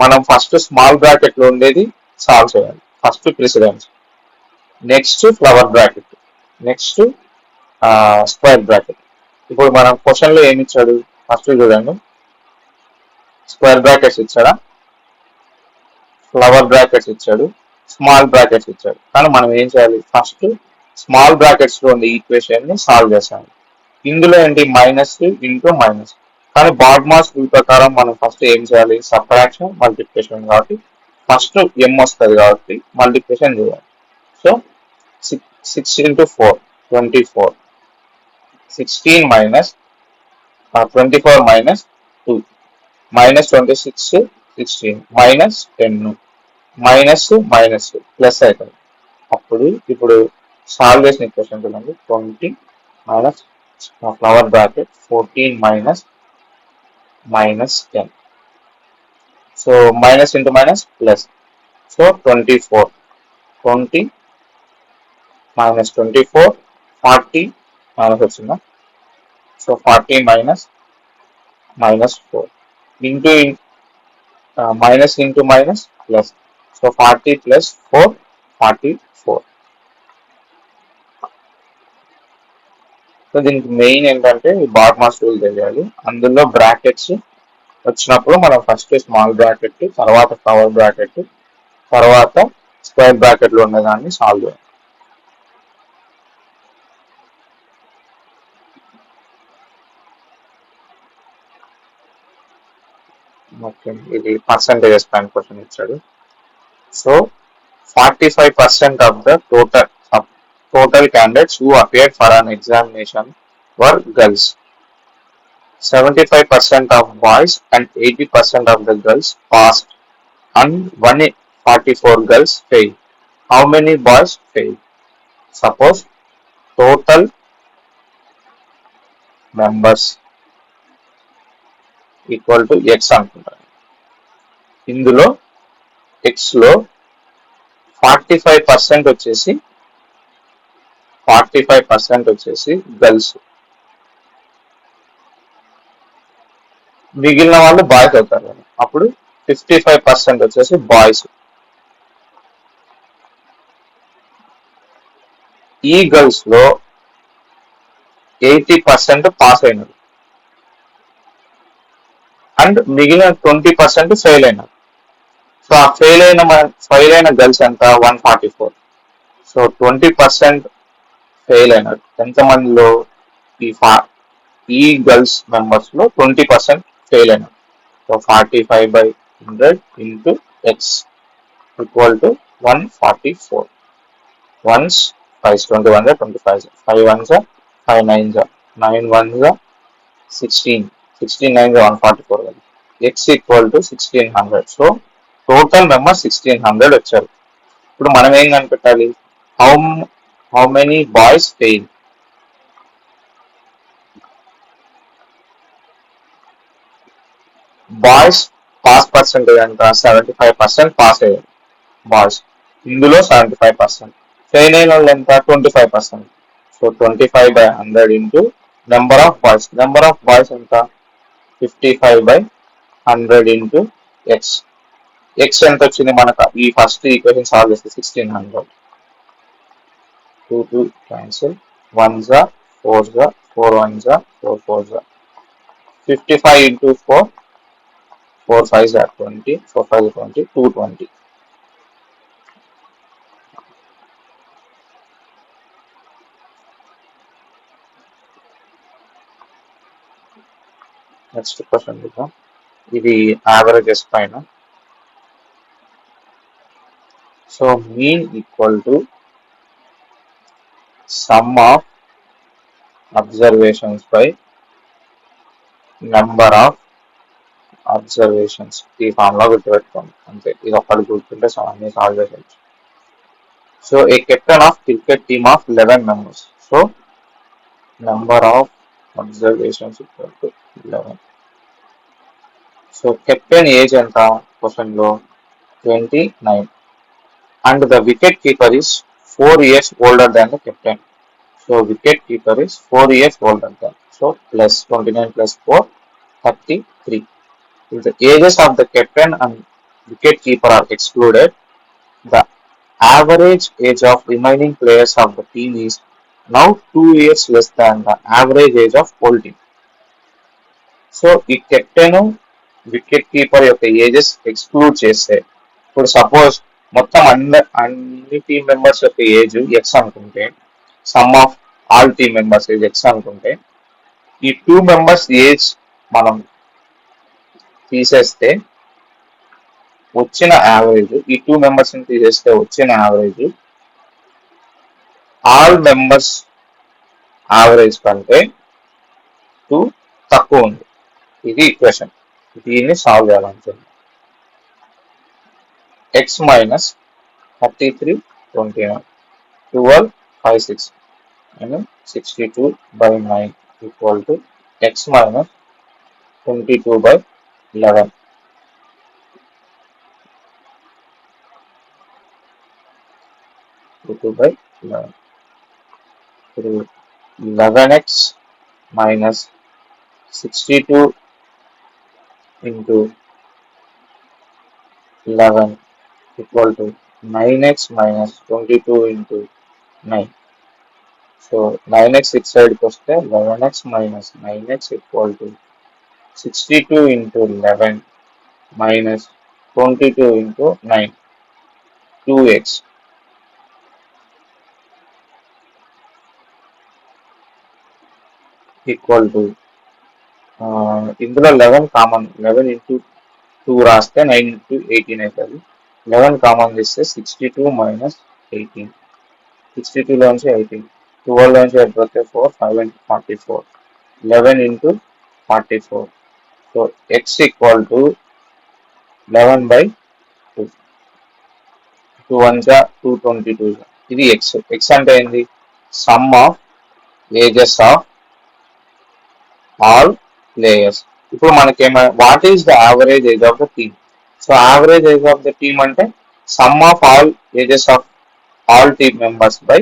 మనం ఫస్ట్ స్మాల్ బ్రాకెట్ లో ఉండేది సాల్వ్ చేయాలి, first precedence. Next flower bracket, next square bracket. ఇప్పుడు మనం క్వశ్చన్ లో ఏమి ఇచ్చాడు? ఫస్ట్ చూడండి, స్క్వేర్ బ్రాకెట్స్ ఇచ్చాడా, ఫ్లవర్ బ్రాకెట్స్ ఇచ్చాడు, స్మాల్ బ్రాకెట్స్ ఇచ్చాడు. కానీ మనం ఏం చేయాలి? ఫస్ట్ స్మాల్ బ్రాకెట్స్ లో ఉండే ఈక్వేషన్ ని సాల్వ్ చేసాము. ఇందులో ఏంటి? Minus into minus. కానీ బాడ్ మాస్ రూల్ ప్రకారం మనం ఫస్ట్ ఏం చేయాలి? Subtraction, multiplication. కాబట్టి ఫస్ట్ ఎం వస్తుంది కాబట్టి మల్టిప్లికేషన్ చేయాలి. So 6 into 4, 24. 16 minus 24 minus 2, minus 26, 16, minus 10, minus minus plus అవుతుంది. అప్పుడు ఇప్పుడు సాల్వ్ చేసిన ఈక్వేషన్ చూడండి. 20 minus flower bracket 14 minus minus 10. So minus into minus plus. So 24, 20 minus 24, 40 minus వచ్చిందా? So 40 minus minus 4 into minus into minus plus. So 40 plus 4, 44. So దీనికి main ఏంటంటే ఈ bad mass rule తెలియాలి. అందులో బ్రాకెట్స్ వచ్చినప్పుడు మనం ఫస్ట్ స్మాల్ బ్రాకెట్, తర్వాత flower bracket, తర్వాత స్క్వేర్ బ్రాకెట్ లో ఉన్నదాన్ని సాల్వ్ చేయాలి. ఓకే, ఇది పర్సంటేజెస్ పైన క్వశ్చన్ ఇచ్చాడు. So 45% of the total candidates who appeared for an examination were girls. 75% of boys and 80% of the girls passed and 144 girls failed. How many boys failed? Suppose total members equal to X అనుకుంటారు. ఇందులో X లో 45% వచ్చేసి 45% వచ్చేసి girls, మిగిలిన వాళ్ళు boys అవుతారు కదా. అప్పుడు 55% వచ్చేసి బాయ్స్. ఈ గర్ల్స్ లో 80% పాస్ అయినారు అండ్ మిగిలిన 20% ఫెయిల్ అయినారు. సో ఆ ఫెయిల్ అయిన గర్ల్స్ ఎంత 144. సో 20% ఫెయిల్ అయినారు. ఎంతమందిలో ఈ ఈ గర్ల్స్ మెంబర్స్ లో 20% ఫెయిల్ అయినారు. So 45/100 into X equal to 144. Once 5 21 25 5 1s 5 9s 9 1s 16 16 9s 144 కదా. X equal to 1600. So total members 1600 వచ్చారు. ఇప్పుడు మనం ఏం కనిపెట్టాలి? How how many boys fail? Boys pass percentage ఎంత? 75% పాస్ అయ్యారు బాయ్స్. ఇందులో 75%. ఫెయిల్ అయిన వాళ్ళు ఎంత? 25%. So 25/100 into number of boys. Number of boys ఎంత? 55/100 ఇంటూ ఎక్స్. ఎక్స్ ఎంత వచ్చింది మనకు? ఈ ఫస్ట్ ఈక్వేషన్ సాల్వ్ చేస్తే 1600. 2 2 cancel, 1s 4s 4 1s 4 4s 55 into 4 4 5s 20 4 5 20 220. Next question చూద్దాం. ఇది యావరేజెస్ పైన. So mean equal to some of observations by number of observations. ఈ ఫార్ములా గుర్తుపెట్టుకోండి అంతే. ఇది ఒక్కటి గుర్తుంటే అన్ని సాల్వ్ చేయవచ్చు. So A captain of cricket team of 11 members. So number of observations equal to 11. So captain age ఎంత క్వశ్చన్ లో? 29. And the wicket keeper is 4 years older than the captain. So wicket keeper is 4 years older than. So plus 29 plus 4 33. If the ages of the captain and wicket keeper are excluded, the average age of remaining players of the team is now 2 years less than the average age of whole team. So ఈ captain wicket keeper యొక్క ages exclude చేస్తే, ఇప్పుడు suppose మొత్తం అన్ని team members యొక్క age X అనుకుంటే, some of all team members age X అనుకుంటే, ఈ 2 members ఏజ్ మనం తీసేస్తే వచ్చిన యావరేజ్, ఈ 2 members ని తీసేస్తే వచ్చిన యావరేజ్ ఆల్ మెంబర్స్ యావరేజ్ కంటే 2 తక్కువ ఉంది. ఇది ఈక్వేషన్. దీన్ని సాల్వ్ చేయాలనుకుంటున్నాం. X minus 33 29 12 5 6 62/9 equal to X minus 22/11. ఇప్పుడు 11x minus 62 into 11 equal to 9x minus 22 into 9. So 9x this side వస్తే 11x minus 9x equal to 62 into 11 minus 22 into 9, 2x. Equal to ఇందులో 11 common, 11 into 2 రాస్తే 9 into 18 అవుతుంది. 11 common తీస్తే 62 minus 18. 62 లోంచి 18, 12 లోంచి అయిపోతే 4 5 into 44, 11 into 44. So x equal to 11/2. 2 1s 222. ఇది x. x అంటే ఏంది? Some of ages of all players. ఇప్పుడు మనకేమో what is the average age of the team? So average age of the team అంటే sum of all ages of all team members by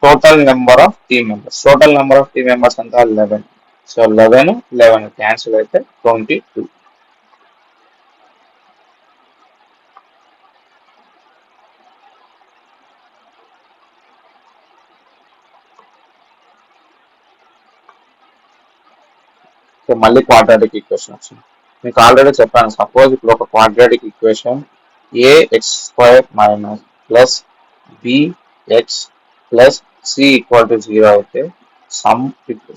total number of team members. Total number of team members అంతా 11. So 11 cancel అయితే 22. So మళ్ళీ quadratic equation వచ్చింది. మీకు already చెప్పాను, suppose ఇప్పుడు ఒక quadratic equation ax² minus plus bx plus c equal to 0 అయితే some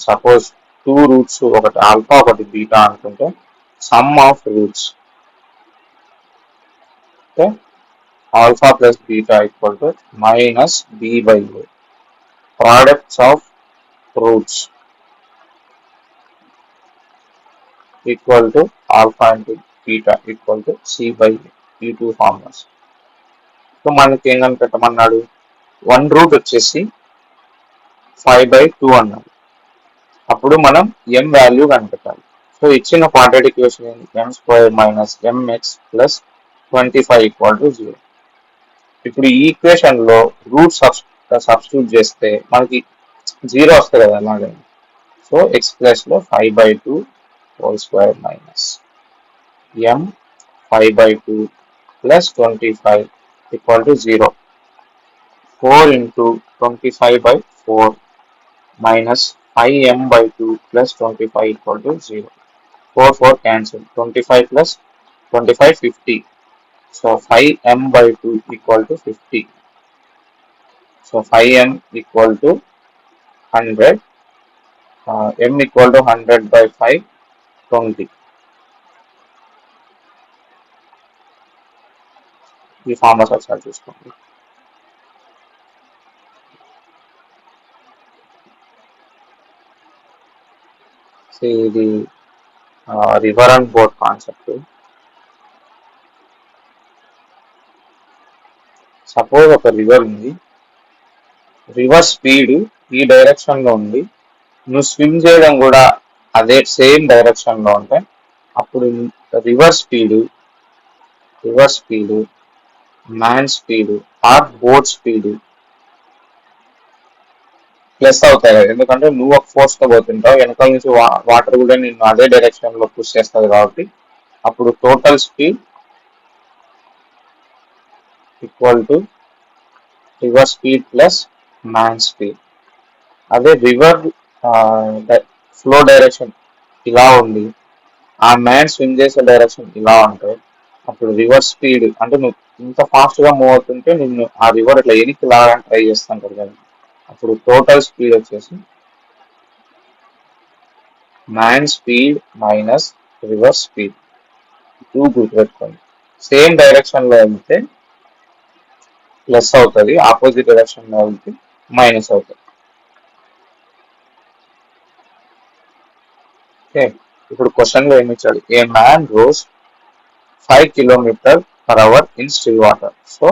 suppose 2 roots, ఒకటి ఆల్ఫా ఒకటి బీటా అనుకుంటే సమ్ ఆఫ్ రూట్స్ అంటే alpha plus beta equal to minus b/a. Products of roots equal to alpha into beta equal to c/a. ఈ two formulas. So మనకి ఏంటని పెట్టమన్నాడు, 1 route వచ్చేసి 5/2 అన్నాడు. అప్పుడు మనం m వాల్యూ కనిపెట్టాలి. సో ఇచ్చిన quadratic equation m² minus mx plus 25 equal to 0. ఇప్పుడు ఈ ఈక్వేషన్ లో రూట్ సబ్స్టిట్యూట్ చేస్తే మనకి 0 వస్తుంది కదా అలాగే. సో ఎక్స్ ప్లస్ లో 5/2 whole square minus m 5/2 plus 25 equal to 0. 4 into 25/4 minus 5m/2 plus 25 equal to 0. 4 cancel. 25 plus 25 50. So 5m/2 equal to 50. So 5m equal to 100. M equal to 100/5 20. ఈ formulas ఒకసారి చూసుకోండి. ఇది river and boat concept. Suppose ఒక river ఉంది, river speed ఈ direction లో ఉంది, నువ్వు స్విమ్ చేయడం కూడా అదే సేమ్ డైరెక్షన్ లో ఉంటే అప్పుడు river speed man speed or boat speed plus అవుతాయి కదా. ఎందుకంటే నువ్వు ఒక ఫోర్స్ తో పోతుంటావు, వెనకాల నుంచి వాటర్ కూడా నిన్ను అదే డైరెక్షన్ లో పుష్ చేస్తుంది కాబట్టి అప్పుడు total speed equal to river speed plus man speed. అదే రివర్ ఫ్లో డైరెక్షన్ ఇలా ఉంది, ఆ మ్యాన్ స్విమ్ చేసే డైరెక్షన్ ఇలా ఉంటే అప్పుడు రివర్ స్పీడ్ అంటే నువ్వు ఇంత ఫాస్ట్ గా మూవ్ అవుతుంటే నిన్ను ఆ రివర్ ఇట్లా ఎనికి లాగాలని ట్రై చేస్తుంటారు కదా, అప్పుడు టోటల్ స్పీడ్ వచ్చేసి man speed minus river speed. Two గుర్తుపెట్టుకోండి. సేమ్ డైరెక్షన్ లో వెళ్తే ప్లస్ అవుతుంది, ఆపోజిట్ డైరెక్షన్ లో వెళ్తే మైనస్ అవుతుంది. ఓకే, ఇప్పుడు క్వశ్చన్ లో ఏమి ఇచ్చాడు, a man rows 5 km/h in still water. So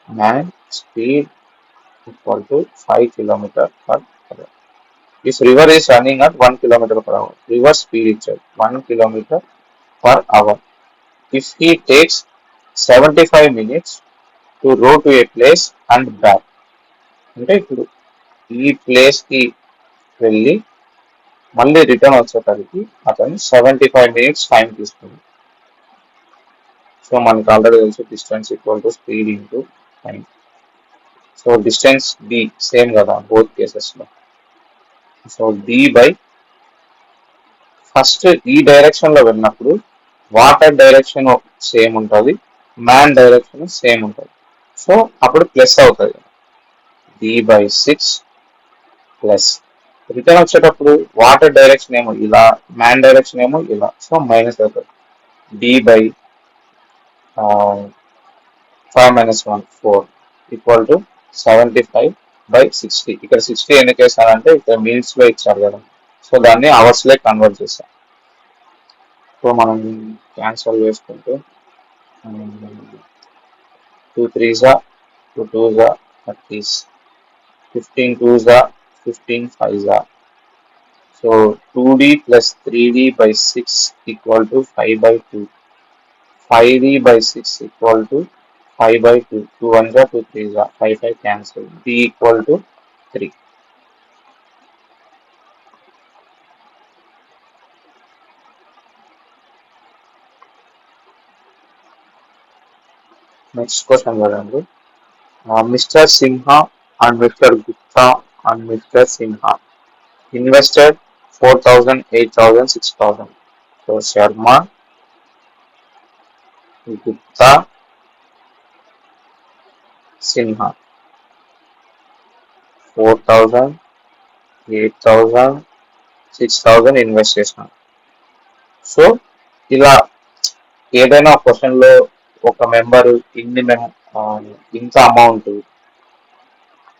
man speed equal to 5 km/h. This river is running at 1 km/h. River speed is 1 km/h. If he takes 75 minutes to row to a place and back, అంటే ఇప్పుడు ఈ place కి వెళ్ళి మళ్ళీ return వచ్చేసరికి అతను 75 minutes time తీసుకుంది. సో మనకి ఆల్రెడీ తెలుసు distance equal to speed into time. So distance D same కదా బోత్ కేసెస్ లో. సో డి బై ఫస్ట్ ఈ డైరెక్షన్ లో వెళ్ళినప్పుడు వాటర్ డైరెక్షన్ సేమ్ ఉంటుంది, మ్యాన్ డైరెక్షన్ సేమ్ ఉంటుంది. సో అప్పుడు ప్లస్ అవుతుంది, d/6 ప్లస్. రిటర్న్ వచ్చేటప్పుడు వాటర్ డైరెక్షన్ ఏమో ఇలా, మ్యాన్ డైరెక్షన్ ఏమో ఇలా, సో మైనస్ అవుతుంది. d/5 - 1 4 equal to 75/60. ఇక్కడ 60 ఎందుకు వేసానంటే ఇక్కడ మినిట్స్ లో ఇచ్చారు కదా, సో దాన్ని అవర్స్ లో కన్వర్ట్ చేస్తాం. సో మనం క్యాన్సల్ చేసుకుంటే 2 3s 2 2s 30s, 15 2s 15 5s. So 2d plus 3d/6 equal to 5/2. 5d/6 equal to 5 by 2. 2 1s are 2 3s are 5 5 cancel. B equal to 3. Next question చూడండి. Mr. Sinha and Mr. Gupta and Mr. Sinha invested 4,000, 8,000, 6,000. So Sharma, Gupta, Sinha 4,000, 8,000, 6,000 invest చేసినారు. So ఇలా ఏదైనా question లో ఒక member ఇంత amount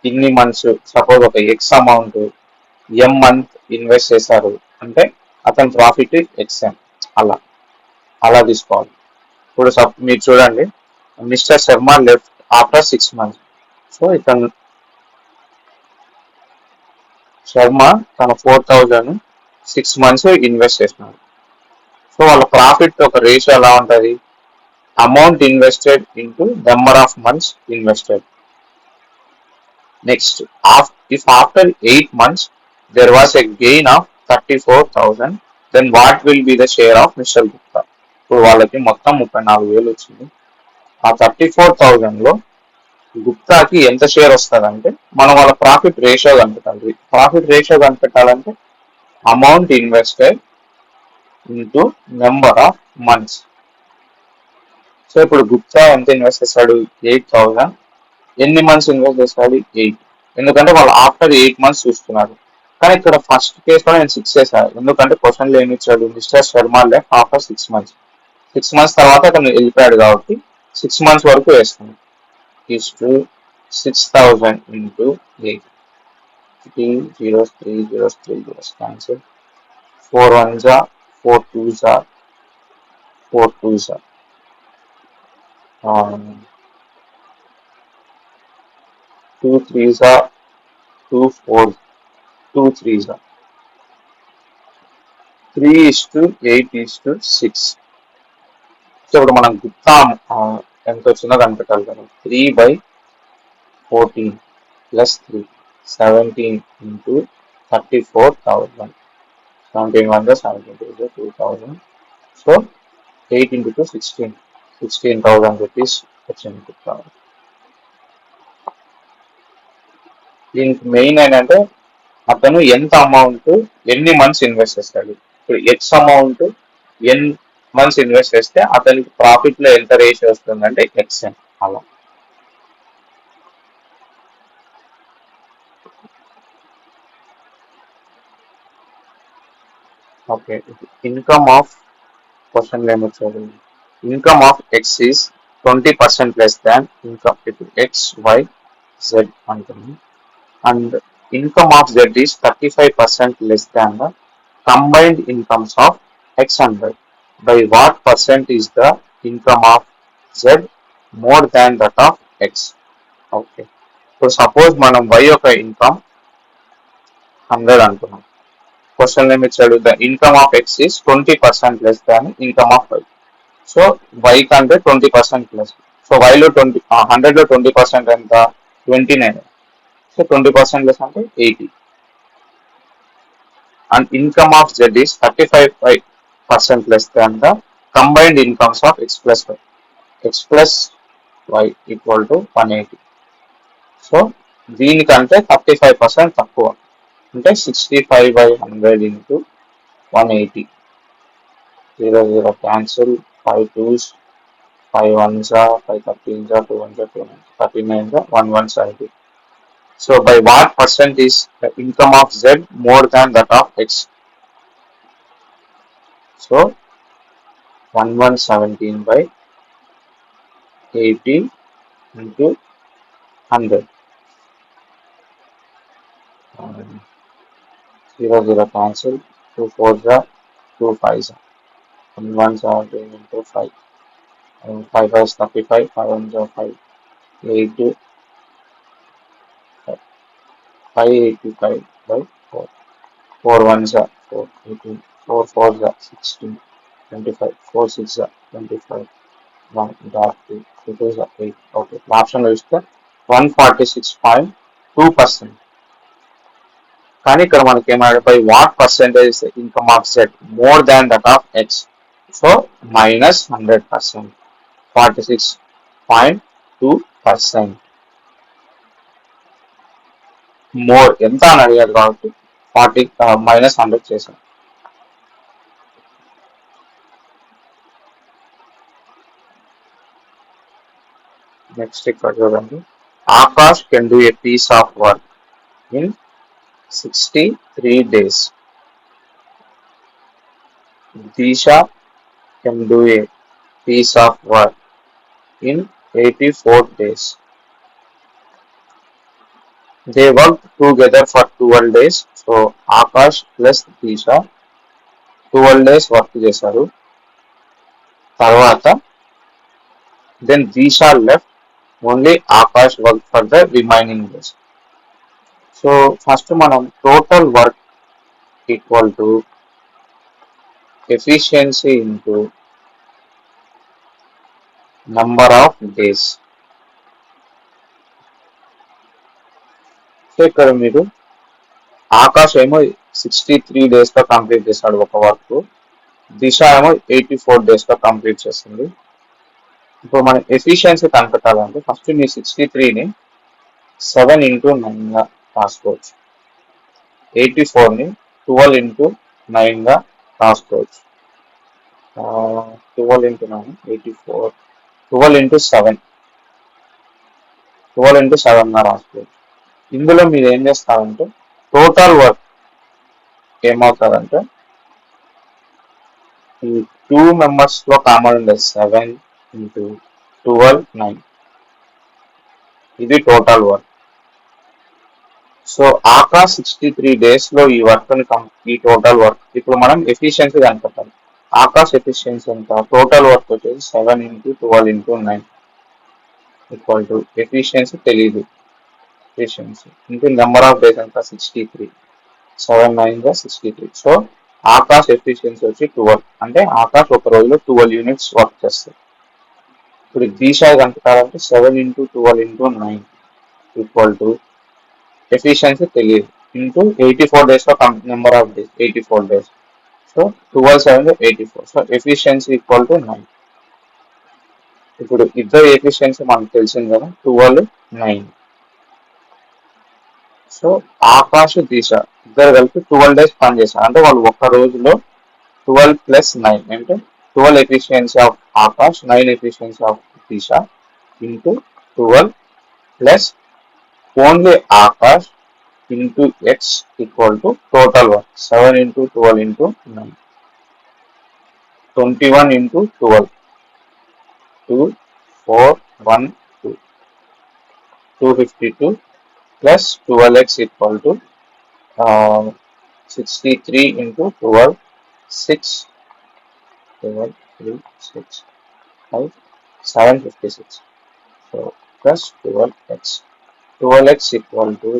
ఇన్ని months suppose ఒక X amount month invest చేశారు అంటే అతని ప్రాఫిట్ ఎక్స్ఎం అలా అలా తీసుకోవాలి. ఇప్పుడు మీరు చూడండి mister Sharma left after 6 months. So ఇతను శర్మ తన 4,000 6 months ఇన్వెస్ట్ చేసినాడు. సో వాళ్ళ ప్రాఫిట్ ఒక రేషియో ఎలా ఉంటుంది, amount invested into number of months invested. Next if after 8 months there was a gain of 34,000, then what will be the share of Mr. Gupta? ఇప్పుడు వాళ్ళకి మొత్తం 34,000 వచ్చింది. ఆ 34,000 లో గుప్తాకి ఎంత షేర్ వస్తుందంటే మనం వాళ్ళ ప్రాఫిట్ రేషియో కనిపెట్టాలి. ప్రాఫిట్ రేషియో కనిపెట్టాలంటే amount invested into number of months. So ఇప్పుడు గుప్తా ఎంత ఇన్వెస్ట్ చేస్తాడు 8,000. ఎన్ని మంత్స్ ఇన్వెస్ట్ చేస్తాడు 8, ఎందుకంటే వాళ్ళు ఆఫ్టర్ 8 months చూస్తున్నారు. కానీ ఇక్కడ ఫస్ట్ కేసులో నేను 6 చేశాను, ఎందుకంటే క్వశ్చన్లో ఏమి ఇచ్చాడు, mister Sharma left after 6 months. 6 months తర్వాత అతను వెళ్ళిపోయాడు కాబట్టి 6 months వరకు వేస్తాను. Is to 6,000 into 8. 3 zeros, 3 zeros, 3 zeros cancel. 4 1s are 4 2s are 4 2s are 2 3s are 2 4s 2 3s are 3 is to 8 is to 6. So ఇప్పుడు మనం గుప్తా ఎంత వచ్చిందో కనిపెట్టాలి కదా. 3 by 14 plus 3 17 into 34,000. 17 1 17 2,000. So 8 into 2 16,000 rupees వచ్చింది గుప్తా. దీనికి మెయిన్ ఏంటంటే అతను ఎంత అమౌంట్ ఎన్ని మంత్స్ ఇన్వెస్ట్ చేస్తాడు. ఇప్పుడు X amount N months invest చేస్తే అతనికి ప్రాఫిట్ లో ఎంత రేషియో వస్తుందంటే ఎక్స్ఎన్ అలా. ఓకే, ఇన్కమ్ ఆఫ్ క్వశ్చన్ ఏమొచ్చారు, income of X is 20% less than income. ఇప్పుడు ఎక్స్ వై జెడ్ అంటుంది, and income of Z is 35% less than the combined incomes of X and Y. By what percent is the income of Z more than that of X? Okay. So suppose మనం Y యొక్క income 100 అనుకున్నాం. Question ఏమి ఇచ్చాడు, the income of X is 20% less than income of Y. So Y కంటే 20% plus. So Y లో 100 లో 20% ఎంత 29. So 20% less అంటే 80. And income of Z is 35% less than the combined incomes of X plus Y. X plus Y equal to 180. So దీనికంటే 35% తక్కువ అంటే 65 by 100 into 180. 0 0 cancel. 5 2s, 5 1s, 5 13s, 2 1s, 2 9s, 39s, 1 170. So by what percent is the income of Z more than that of X? So 1117 by 80 into 100. 0 0 cancel. 2 4s are 2 5s. 1117 into 5. 5 is 35. 5 1s are 5. 8 585 by 4. 4 1s are 4. 18. 4 4s are 16. 25. 4 6s are 25. 1.2. It is 8. Okay. Option is the 146.2%. కానీ ఇక్కడ మనకి ఏమైనా what percentage income of set more than that of X. So -100%. 46.2% more ఎంత అని అడిగారు కాబట్టి 40 -100 చేశాం. Next ఇక్కడ చూడండి. Akash can do a piece of work in 63 days. Disha can do a piece of work in 84 days. They worked together for 12 days. So Akash plus Disha 12 days work చేశారు. తర్వాత then Disha left, only Akash worked for the remaining days. So first మనం total work equal to efficiency into number of days. So ఇక్కడ మీరు ఆకాష్ ఏమో 63 days లో complete చేశాడు ఒక work, దిశ ఏమో 84 days లో కంప్లీట్ చేసింది. ఇప్పుడు మనం ఎఫిషియన్సీ కనిపెట్టాలంటే ఫస్ట్ మీ 63ని 7 into 9గా రాసుకోవచ్చు, 84ని 12 into 9గా రాసుకోవచ్చు, 12 into 9 84, 12 into 7 గా రాసుకోవచ్చు. ఇందులో మీరు ఏం చేస్తారంటే టోటల్ వర్క్ ఏమవుతారంటే ఈ 2 members లో కామన్ ఉండే 7 into 12 9, ఇది total work. So Akash 63 days లో ఈ వర్క్ ఈ టోటల్ వర్క్ ఇప్పుడు మనం ఎఫిషియన్సీ కనిపెట్టాలి. ఆకాష్ ఎఫిషియన్సీ ఎంత, టోటల్ వర్క్ వచ్చేసి 7 into 12 into 9 equal to efficiency తెలియదు, efficiency into number of days ఎంత 63, 7 9 63. సో ఆకాష్ ఎఫిషియన్సీ వచ్చి 12, అంటే ఆకాష్ ఒక రోజులో 12 units వర్క్ చేస్తాడు. ఇప్పుడు దిశ కనుక్కోవాలంటే 7 into 12 into 9 equal to efficiency తెలియదు ఇంటూ 84 days లో number of days 84 days. So 12 7 84. So efficiency equal to 9. ఇప్పుడు ఇద్దరు ఎఫిషియన్సీ మనకు తెలిసింది కదా 12 9. సో ఆకాష్ దిశ ఇద్దరు కలిపి 12 days పని చేశారు, అంటే వాళ్ళు ఒక్క రోజులో 12 + 9 అంటే 12 efficiency of Akash, 9 efficiency of Disha into 12 plus only Akash into X equal to total work 7 into 12 into 9, 21 into 12 2 4 1 2 252 plus 12x equal to 63 into 12 6 12 3 6 5 756. So plus 12x, 12x equal to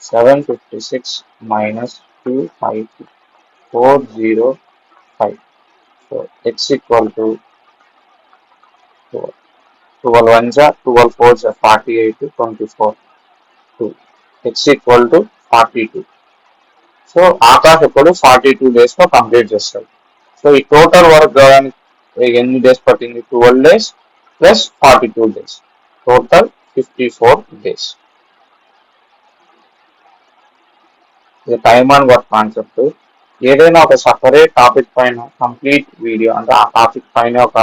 756 minus 25405. So x equal to 12 1s are 12 4s are 48 24 2. X equal to 42. So Akash ఇప్పుడు 42 days లో complete చేస్తాడు. So ఈ total work ఎన్ని days పట్టింది, 12 days plus 42 days, total 54 days. ఇది time and work concept. ఏదైనా ఒక separate topic పైన కంప్లీట్ వీడియో అంటే ఆ టాపిక్ పైన ఒక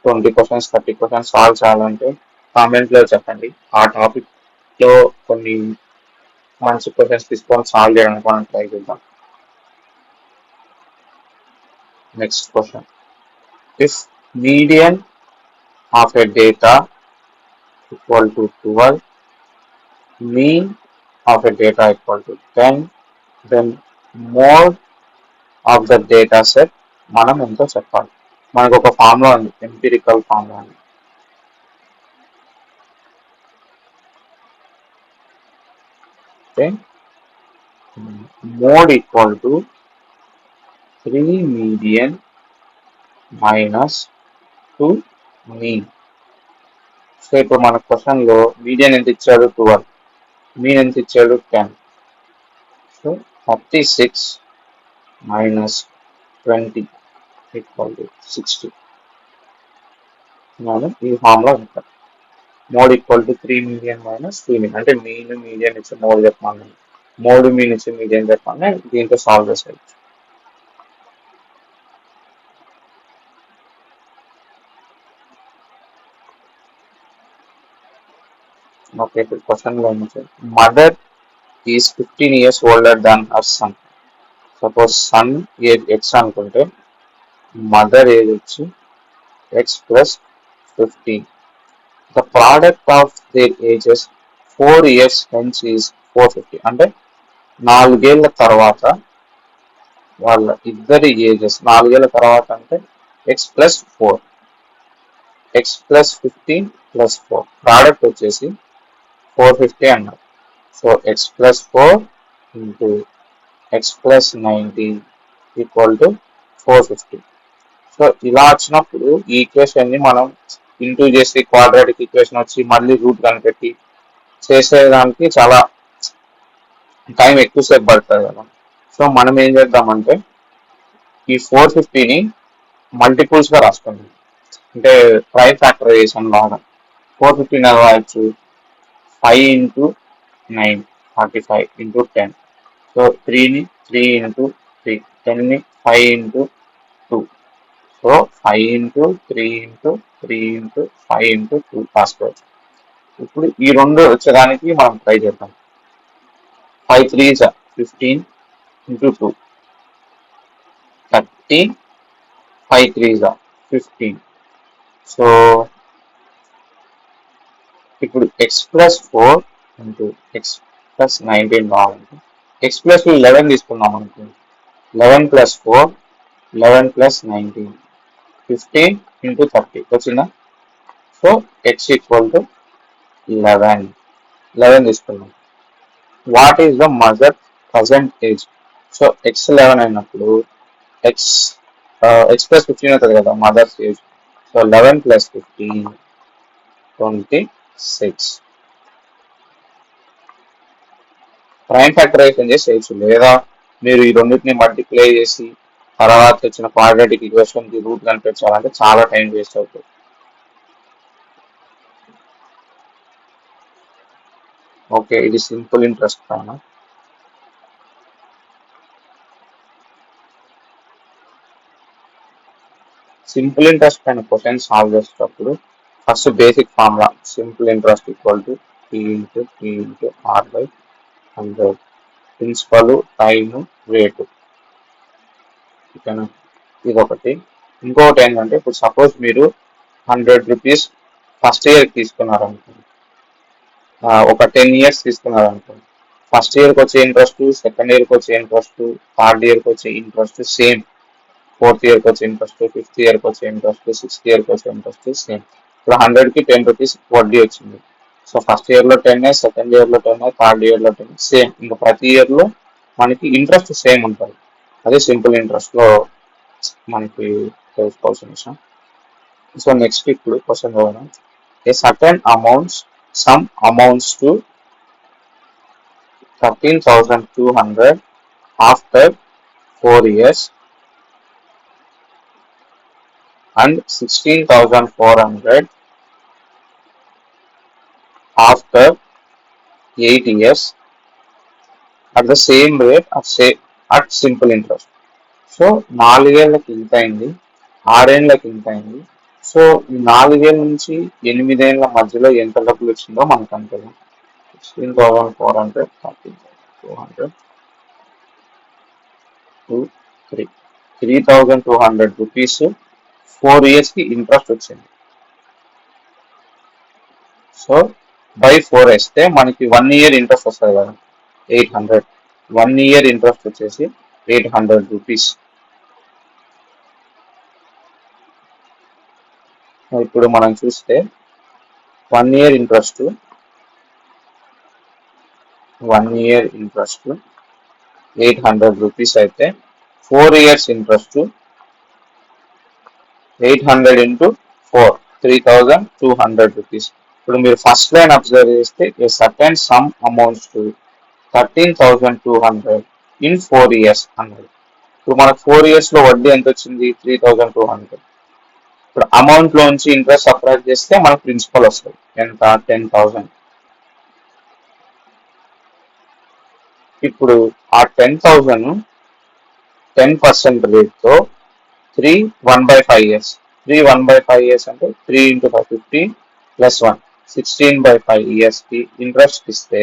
20 questions 30 questions సాల్వ్ చేయాలంటే కామెంట్లో చెప్పండి, ఆ టాపిక్ లో కొన్ని మంచి క్వశ్చన్స్ తీసుకొని సాల్వ్ చేయడానికి మనం ట్రై చేద్దాం. Next question, if median of a data equal to 12, mean of a data equal to 10, then mode of the data set మనం ఎంతో చెప్పాలి. మనకు ఒక ఫార్ములా ఉంది, ఎంపిరికల్ ఫార్ములా ఉంది. Mode equal to 3 median minus 2 mean. So ఇప్పుడు మన క్వశ్చన్లో మీడియన్ ఎంత ఇచ్చాడు 12, మీన్ ఎంత ఇచ్చాడు 10. So 36 minus 20 equal to 60. మనం ఈ ఫార్ములా ఉంటాం. Mode equal to 3 million minus 3 million అంటే మీన్ మీడియన్ ఇచ్చి మోడ్ చెప్పాను, మోడ్ మీన్ ఇచ్చి మీడియన్ చెప్పాను. దీంతో సాల్వ్ చేసేయచ్చు. ఓకే, ఇప్పుడు క్వశ్చన్లో mother is 15 years older than her son. Suppose sun age X అనుకుంటే మదర్ ఏజ్ వచ్చి X plus 15. The product of their ages 4 years hence is 450. అంటే 4 ఏళ్ల తర్వాత వాళ్ళ ఇద్దరి ఏజెస్ 4 ఏళ్ల తర్వాత అంటే X plus 4, X plus 15 plus 4, product వచ్చేసి 450 అన్నారు. So X plus 4 into X plus 19 equal to 450. So ఇలా వచ్చినప్పుడు ఈ ఈక్వేషన్ ని మనం ఇంటూ చేసి క్వాడ్రాటిక్ ఈక్వేషన్ వచ్చి మళ్ళీ రూట్ కనిపెట్టి చేసేదానికి చాలా టైం ఎక్కువసేపు పడుతుంది కదా. సో మనం ఏం చేద్దామంటే ఈ 450ని మల్టిపుల్స్ గా రాసుకుందాం. అంటే ప్రైమ్ ఫ్యాక్టరైజేషన్ లాగా 450 రాయొచ్చు 5 ఇంటూ 9 45 ఇంటూ 10. సో 3ని 3 ఇంటూ 3, 10ని 5 into 2. So 5 into 3 into 3 into 5 into 2 రాసుకోవచ్చు. ఇప్పుడు ఈ రెండు వచ్చేదానికి మనం ట్రై చేద్దాం. 5 3s 15 ఇంటూ 2 30, 5 3s 15. సో ఇప్పుడు X plus 4 into X plus 19 రావాలంటే ఎక్స్ ప్లస్ 11 తీసుకున్నాం అనుకో, 11 ప్లస్ 4 11 ప్లస్ 19 15 ఇంటూ 30 వచ్చిందా. సో ఎక్స్ ఈక్వల్ టు 11 తీసుకున్నాం. What is the mother present age? So X 11 అయినప్పుడు ఎక్స్ ప్లస్ 15 అవుతుంది కదా mother's age. So 11 plus 15 26. Prime factorization చేసి చేయొచ్చు, లేదా మీరు ఈ రెండింటిని మల్టిప్లై చేసి తర్వాత వచ్చిన క్వాడ్రాటిక్ ఈక్వేషన్ కి రూట్ కనిపించాలంటే చాలా టైం వేస్ట్ అవుతుంది. ఓకే, ఇది సింపుల్ ఇంట్రెస్ట్ పైన. సింపుల్ ఇంట్రెస్ట్ పైన క్వశ్చన్ సాల్వ్ చేసేటప్పుడు first basic formula simple interest equal to P into R by 100. Principal, time, rate. ఓకేనా, ఇది ఒకటి. ఇంకొకటి ఏంటంటే ఇప్పుడు సపోజ్ మీరు 100 రూపీస్ ఫస్ట్ ఇయర్ తీసుకున్నారనుకోండి, ఒక 10 years తీసుకున్నారనుకోండి. ఫస్ట్ ఇయర్కి వచ్చే ఇంట్రెస్ట్, సెకండ్ ఇయర్కి వచ్చే ఇంట్రెస్ట్, థర్డ్ ఇయర్కి వచ్చే ఇంట్రెస్ట్ సేమ్, ఫోర్త్ ఇయర్కి వచ్చే ఇంట్రెస్ట్, ఫిఫ్త్ ఇయర్కి వచ్చే ఇంట్రెస్ట్, సిక్స్త్ ఇయర్కి వచ్చే ఇంట్రెస్ట్ సేమ్. ఇప్పుడు 100కి 10 రూపీస్ వడ్డీ వచ్చింది. సో ఫస్ట్ ఇయర్లో 10, సెకండ్ ఇయర్లో 10, థర్డ్ ఇయర్లో 10 సేమ్. ఇంకా ప్రతి ఇయర్లో మనకి ఇంట్రెస్ట్ సేమ్ ఉంటుంది. అదే సింపుల్ ఇంట్రెస్ట్లో మనకి తెలుసుకోవాల్సిన విషయం. సో నెక్స్ట్ ఇప్పుడు క్వశ్చన్ చూద్దాం. A certain amounts some amounts to 13,200 after 4 years and 16,400 after 8 years at the same rate at simple interest. So 4 ఏళ్ళకి ఇంత అయింది, 6 ఏళ్ళకి ఇంత అయింది. సో ఈ 4 ఏళ్ళ నుంచి 8 ఏళ్ళ మధ్యలో ఎంత డబ్బులు వచ్చిందో మనకు అంతేగా. 16,400 13,200 3,200 రూపీస్ 4 years కి ఇంట్రెస్ట్ వచ్చింది. సో బై 4 వేస్తే మనకి 1 year ఇంట్రెస్ట్ వస్తుంది కదా 800. 1 year ఇంట్రెస్ట్ వచ్చేసి 800 రూపీస్. ఇప్పుడు మనం చూస్తే 1 year ఇంట్రెస్ట్ 800 రూపీస్ అయితే 4 years ఇంట్రెస్ట్ 800 ఇంటూ 4 ₹3,200. ఇప్పుడు మీరు ఫస్ట్ లైన్ అబ్జర్వ్ చేస్తే a certain some amounts to 13,200 in 4 years అన్నది. ఇప్పుడు మనకు 4 years లో వడ్డీ ఎంత వచ్చింది? 3,200. ఇప్పుడు అమౌంట్ లోంచి ఇంట్రెస్ట్ సపరేట్ చేస్తే మనకు ప్రిన్సిపల్ వస్తుంది ఎంత? 10,000. ఇప్పుడు ఆ 10,000 10% రేట్తో 3 1/5 years. 3 1/5 years అంటే 3 into 5 15 plus 1 16/5 years కి ఇంట్రెస్ట్ ఇస్తే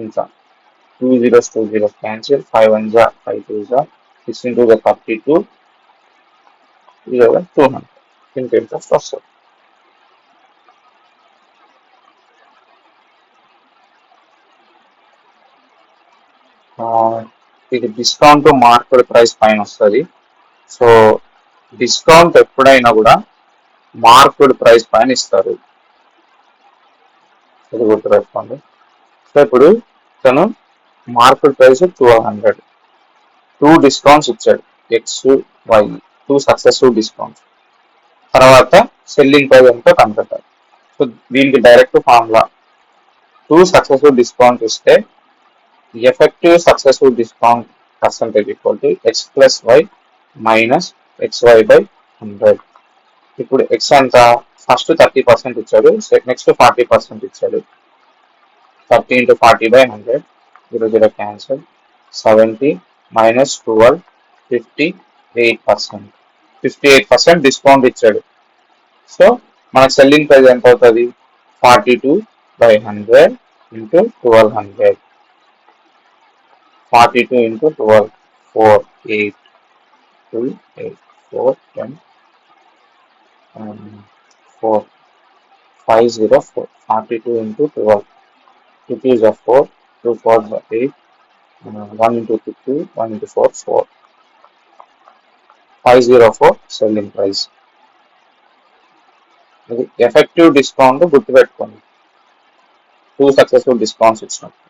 ఎంత? 2 zeros 2 zeros cancel, 5 1s 5 2s 16 2s 32, 200 ఇంత ఇంట్రెస్ట్ వస్తుంది. ఇది డిస్కౌంట్ మార్కెట్ ప్రైస్ పైన వస్తుంది. సో డిస్కౌంట్ ఎప్పుడైనా కూడా మార్కెట్ ప్రైస్ పైన ఇస్తారు, ఇది గుర్తుపెట్టుకోండి. సో ఇప్పుడు తను మార్కెట్ ప్రైస్ 1200, 2 డిస్కౌంట్స్ ఇచ్చాడు, ఎక్స్ వై, 2 సక్సెసివ్ డిస్కౌంట్స్. తర్వాత సెల్లింగ్ ప్రైస్ ఎంతో కనిపెట్టాలి. సో దీనికి డైరెక్ట్ ఫార్ములా, 2 సక్సెసివ్ డిస్కౌంట్ ఇస్తే effective successful discount percentage equal to x plus y minus xy by 100. ఇప్పుడు x అంత? ఫస్ట్ 30% ఇచ్చాడు, నెక్స్ట్ 40% ఇచ్చాడు. 30 into 40 by 100, 0 0 cancel, 70 minus 12, 58%. 58% discount ఇచ్చాడు. సో మన సెల్లింగ్ ప్రైస్ ఎంత అవుతుంది? 42/100 into 1200. 42 into 12, 4, 8, 2, 8, 4, 10, 4, 5, 0, 4. 42 into 12, 2 2s are 4, 2 4s are 8, 1 into 2, 1 into 4, 4. 504 selling price. ఇది effective discount గుర్తుపెట్టుకోండి, 2 సక్సెస్ఫుల్ డిస్కౌంట్స్ ఇచ్చినప్పుడు.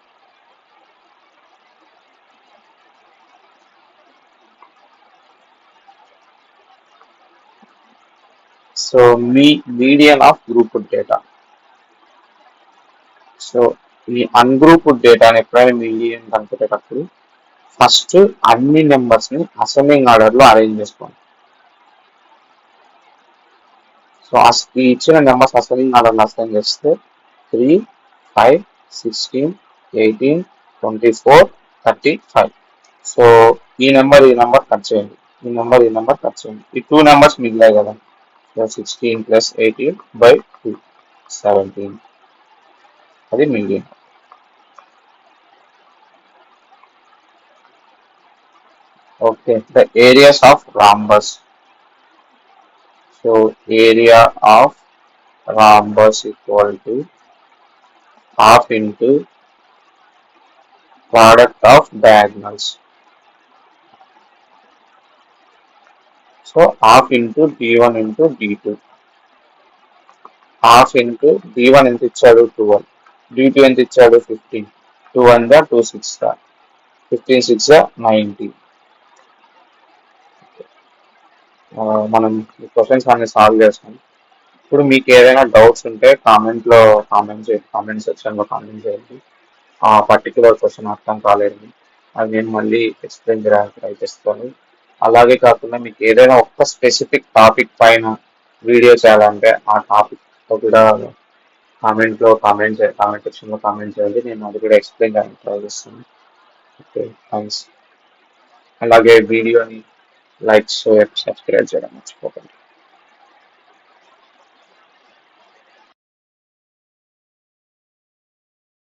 So median of grouped data. So ఈ అన్గ్రూప్డ్ డేటాని ఎప్పుడైనా మీడియన్ కనుక్కునేటప్పుడు ఫస్ట్ అన్ని నెంబర్స్ ని అసెండింగ్ ఆర్డర్ లో అరేంజ్ చేసుకోండి. సో ఈ ఇచ్చిన నెంబర్స్ అసెండింగ్ ఆర్డర్ లో అసైన్ చేస్తే 3, 5, 16, 18, 24, 35. సో ఈ నెంబర్ కట్ చేయండి, ఈ నెంబర్ కట్ చేయండి. ఈ 2 నెంబర్స్ మిగిలాయి కదా, 16 plus 18 by 2, 17. అది median. Okay, the areas of rhombus. So area of rhombus equal to half into product of diagonals. So half into d1 into d2. Half into d1 ఎంత ఇచ్చాడు? 12. d2 ఎంత ఇచ్చాడు? 15. 2 1 2 6 15 6 90. మనం ఈ క్వశ్చన్స్ అన్ని సాల్వ్ చేస్తాం. ఇప్పుడు మీకు ఏదైనా డౌట్స్ ఉంటే కామెంట్ సెక్షన్ లో కామెంట్ చేయండి. ఆ పర్టికులర్ క్వశ్చన్ అర్థం కాలేదు, అది నేను మళ్ళీ ఎక్స్ప్లెయిన్ చేయడానికి ట్రై చేస్తాను. అలాగే కాకుండా మీకు ఏదైనా ఒక్క స్పెసిఫిక్ టాపిక్ పైన వీడియో చేయాలంటే ఆ టాపిక్ కూడా కామెంట్ సెక్షన్ లో కామెంట్ చేయండి, నేను అది కూడా ఎక్స్ప్లెయిన్ చేయడానికి ట్రై చేస్తాను. Okay, thanks. అలాగే వీడియోని లైక్, షేర్, సబ్స్క్రైబ్ చేయడం మర్చిపోకండి.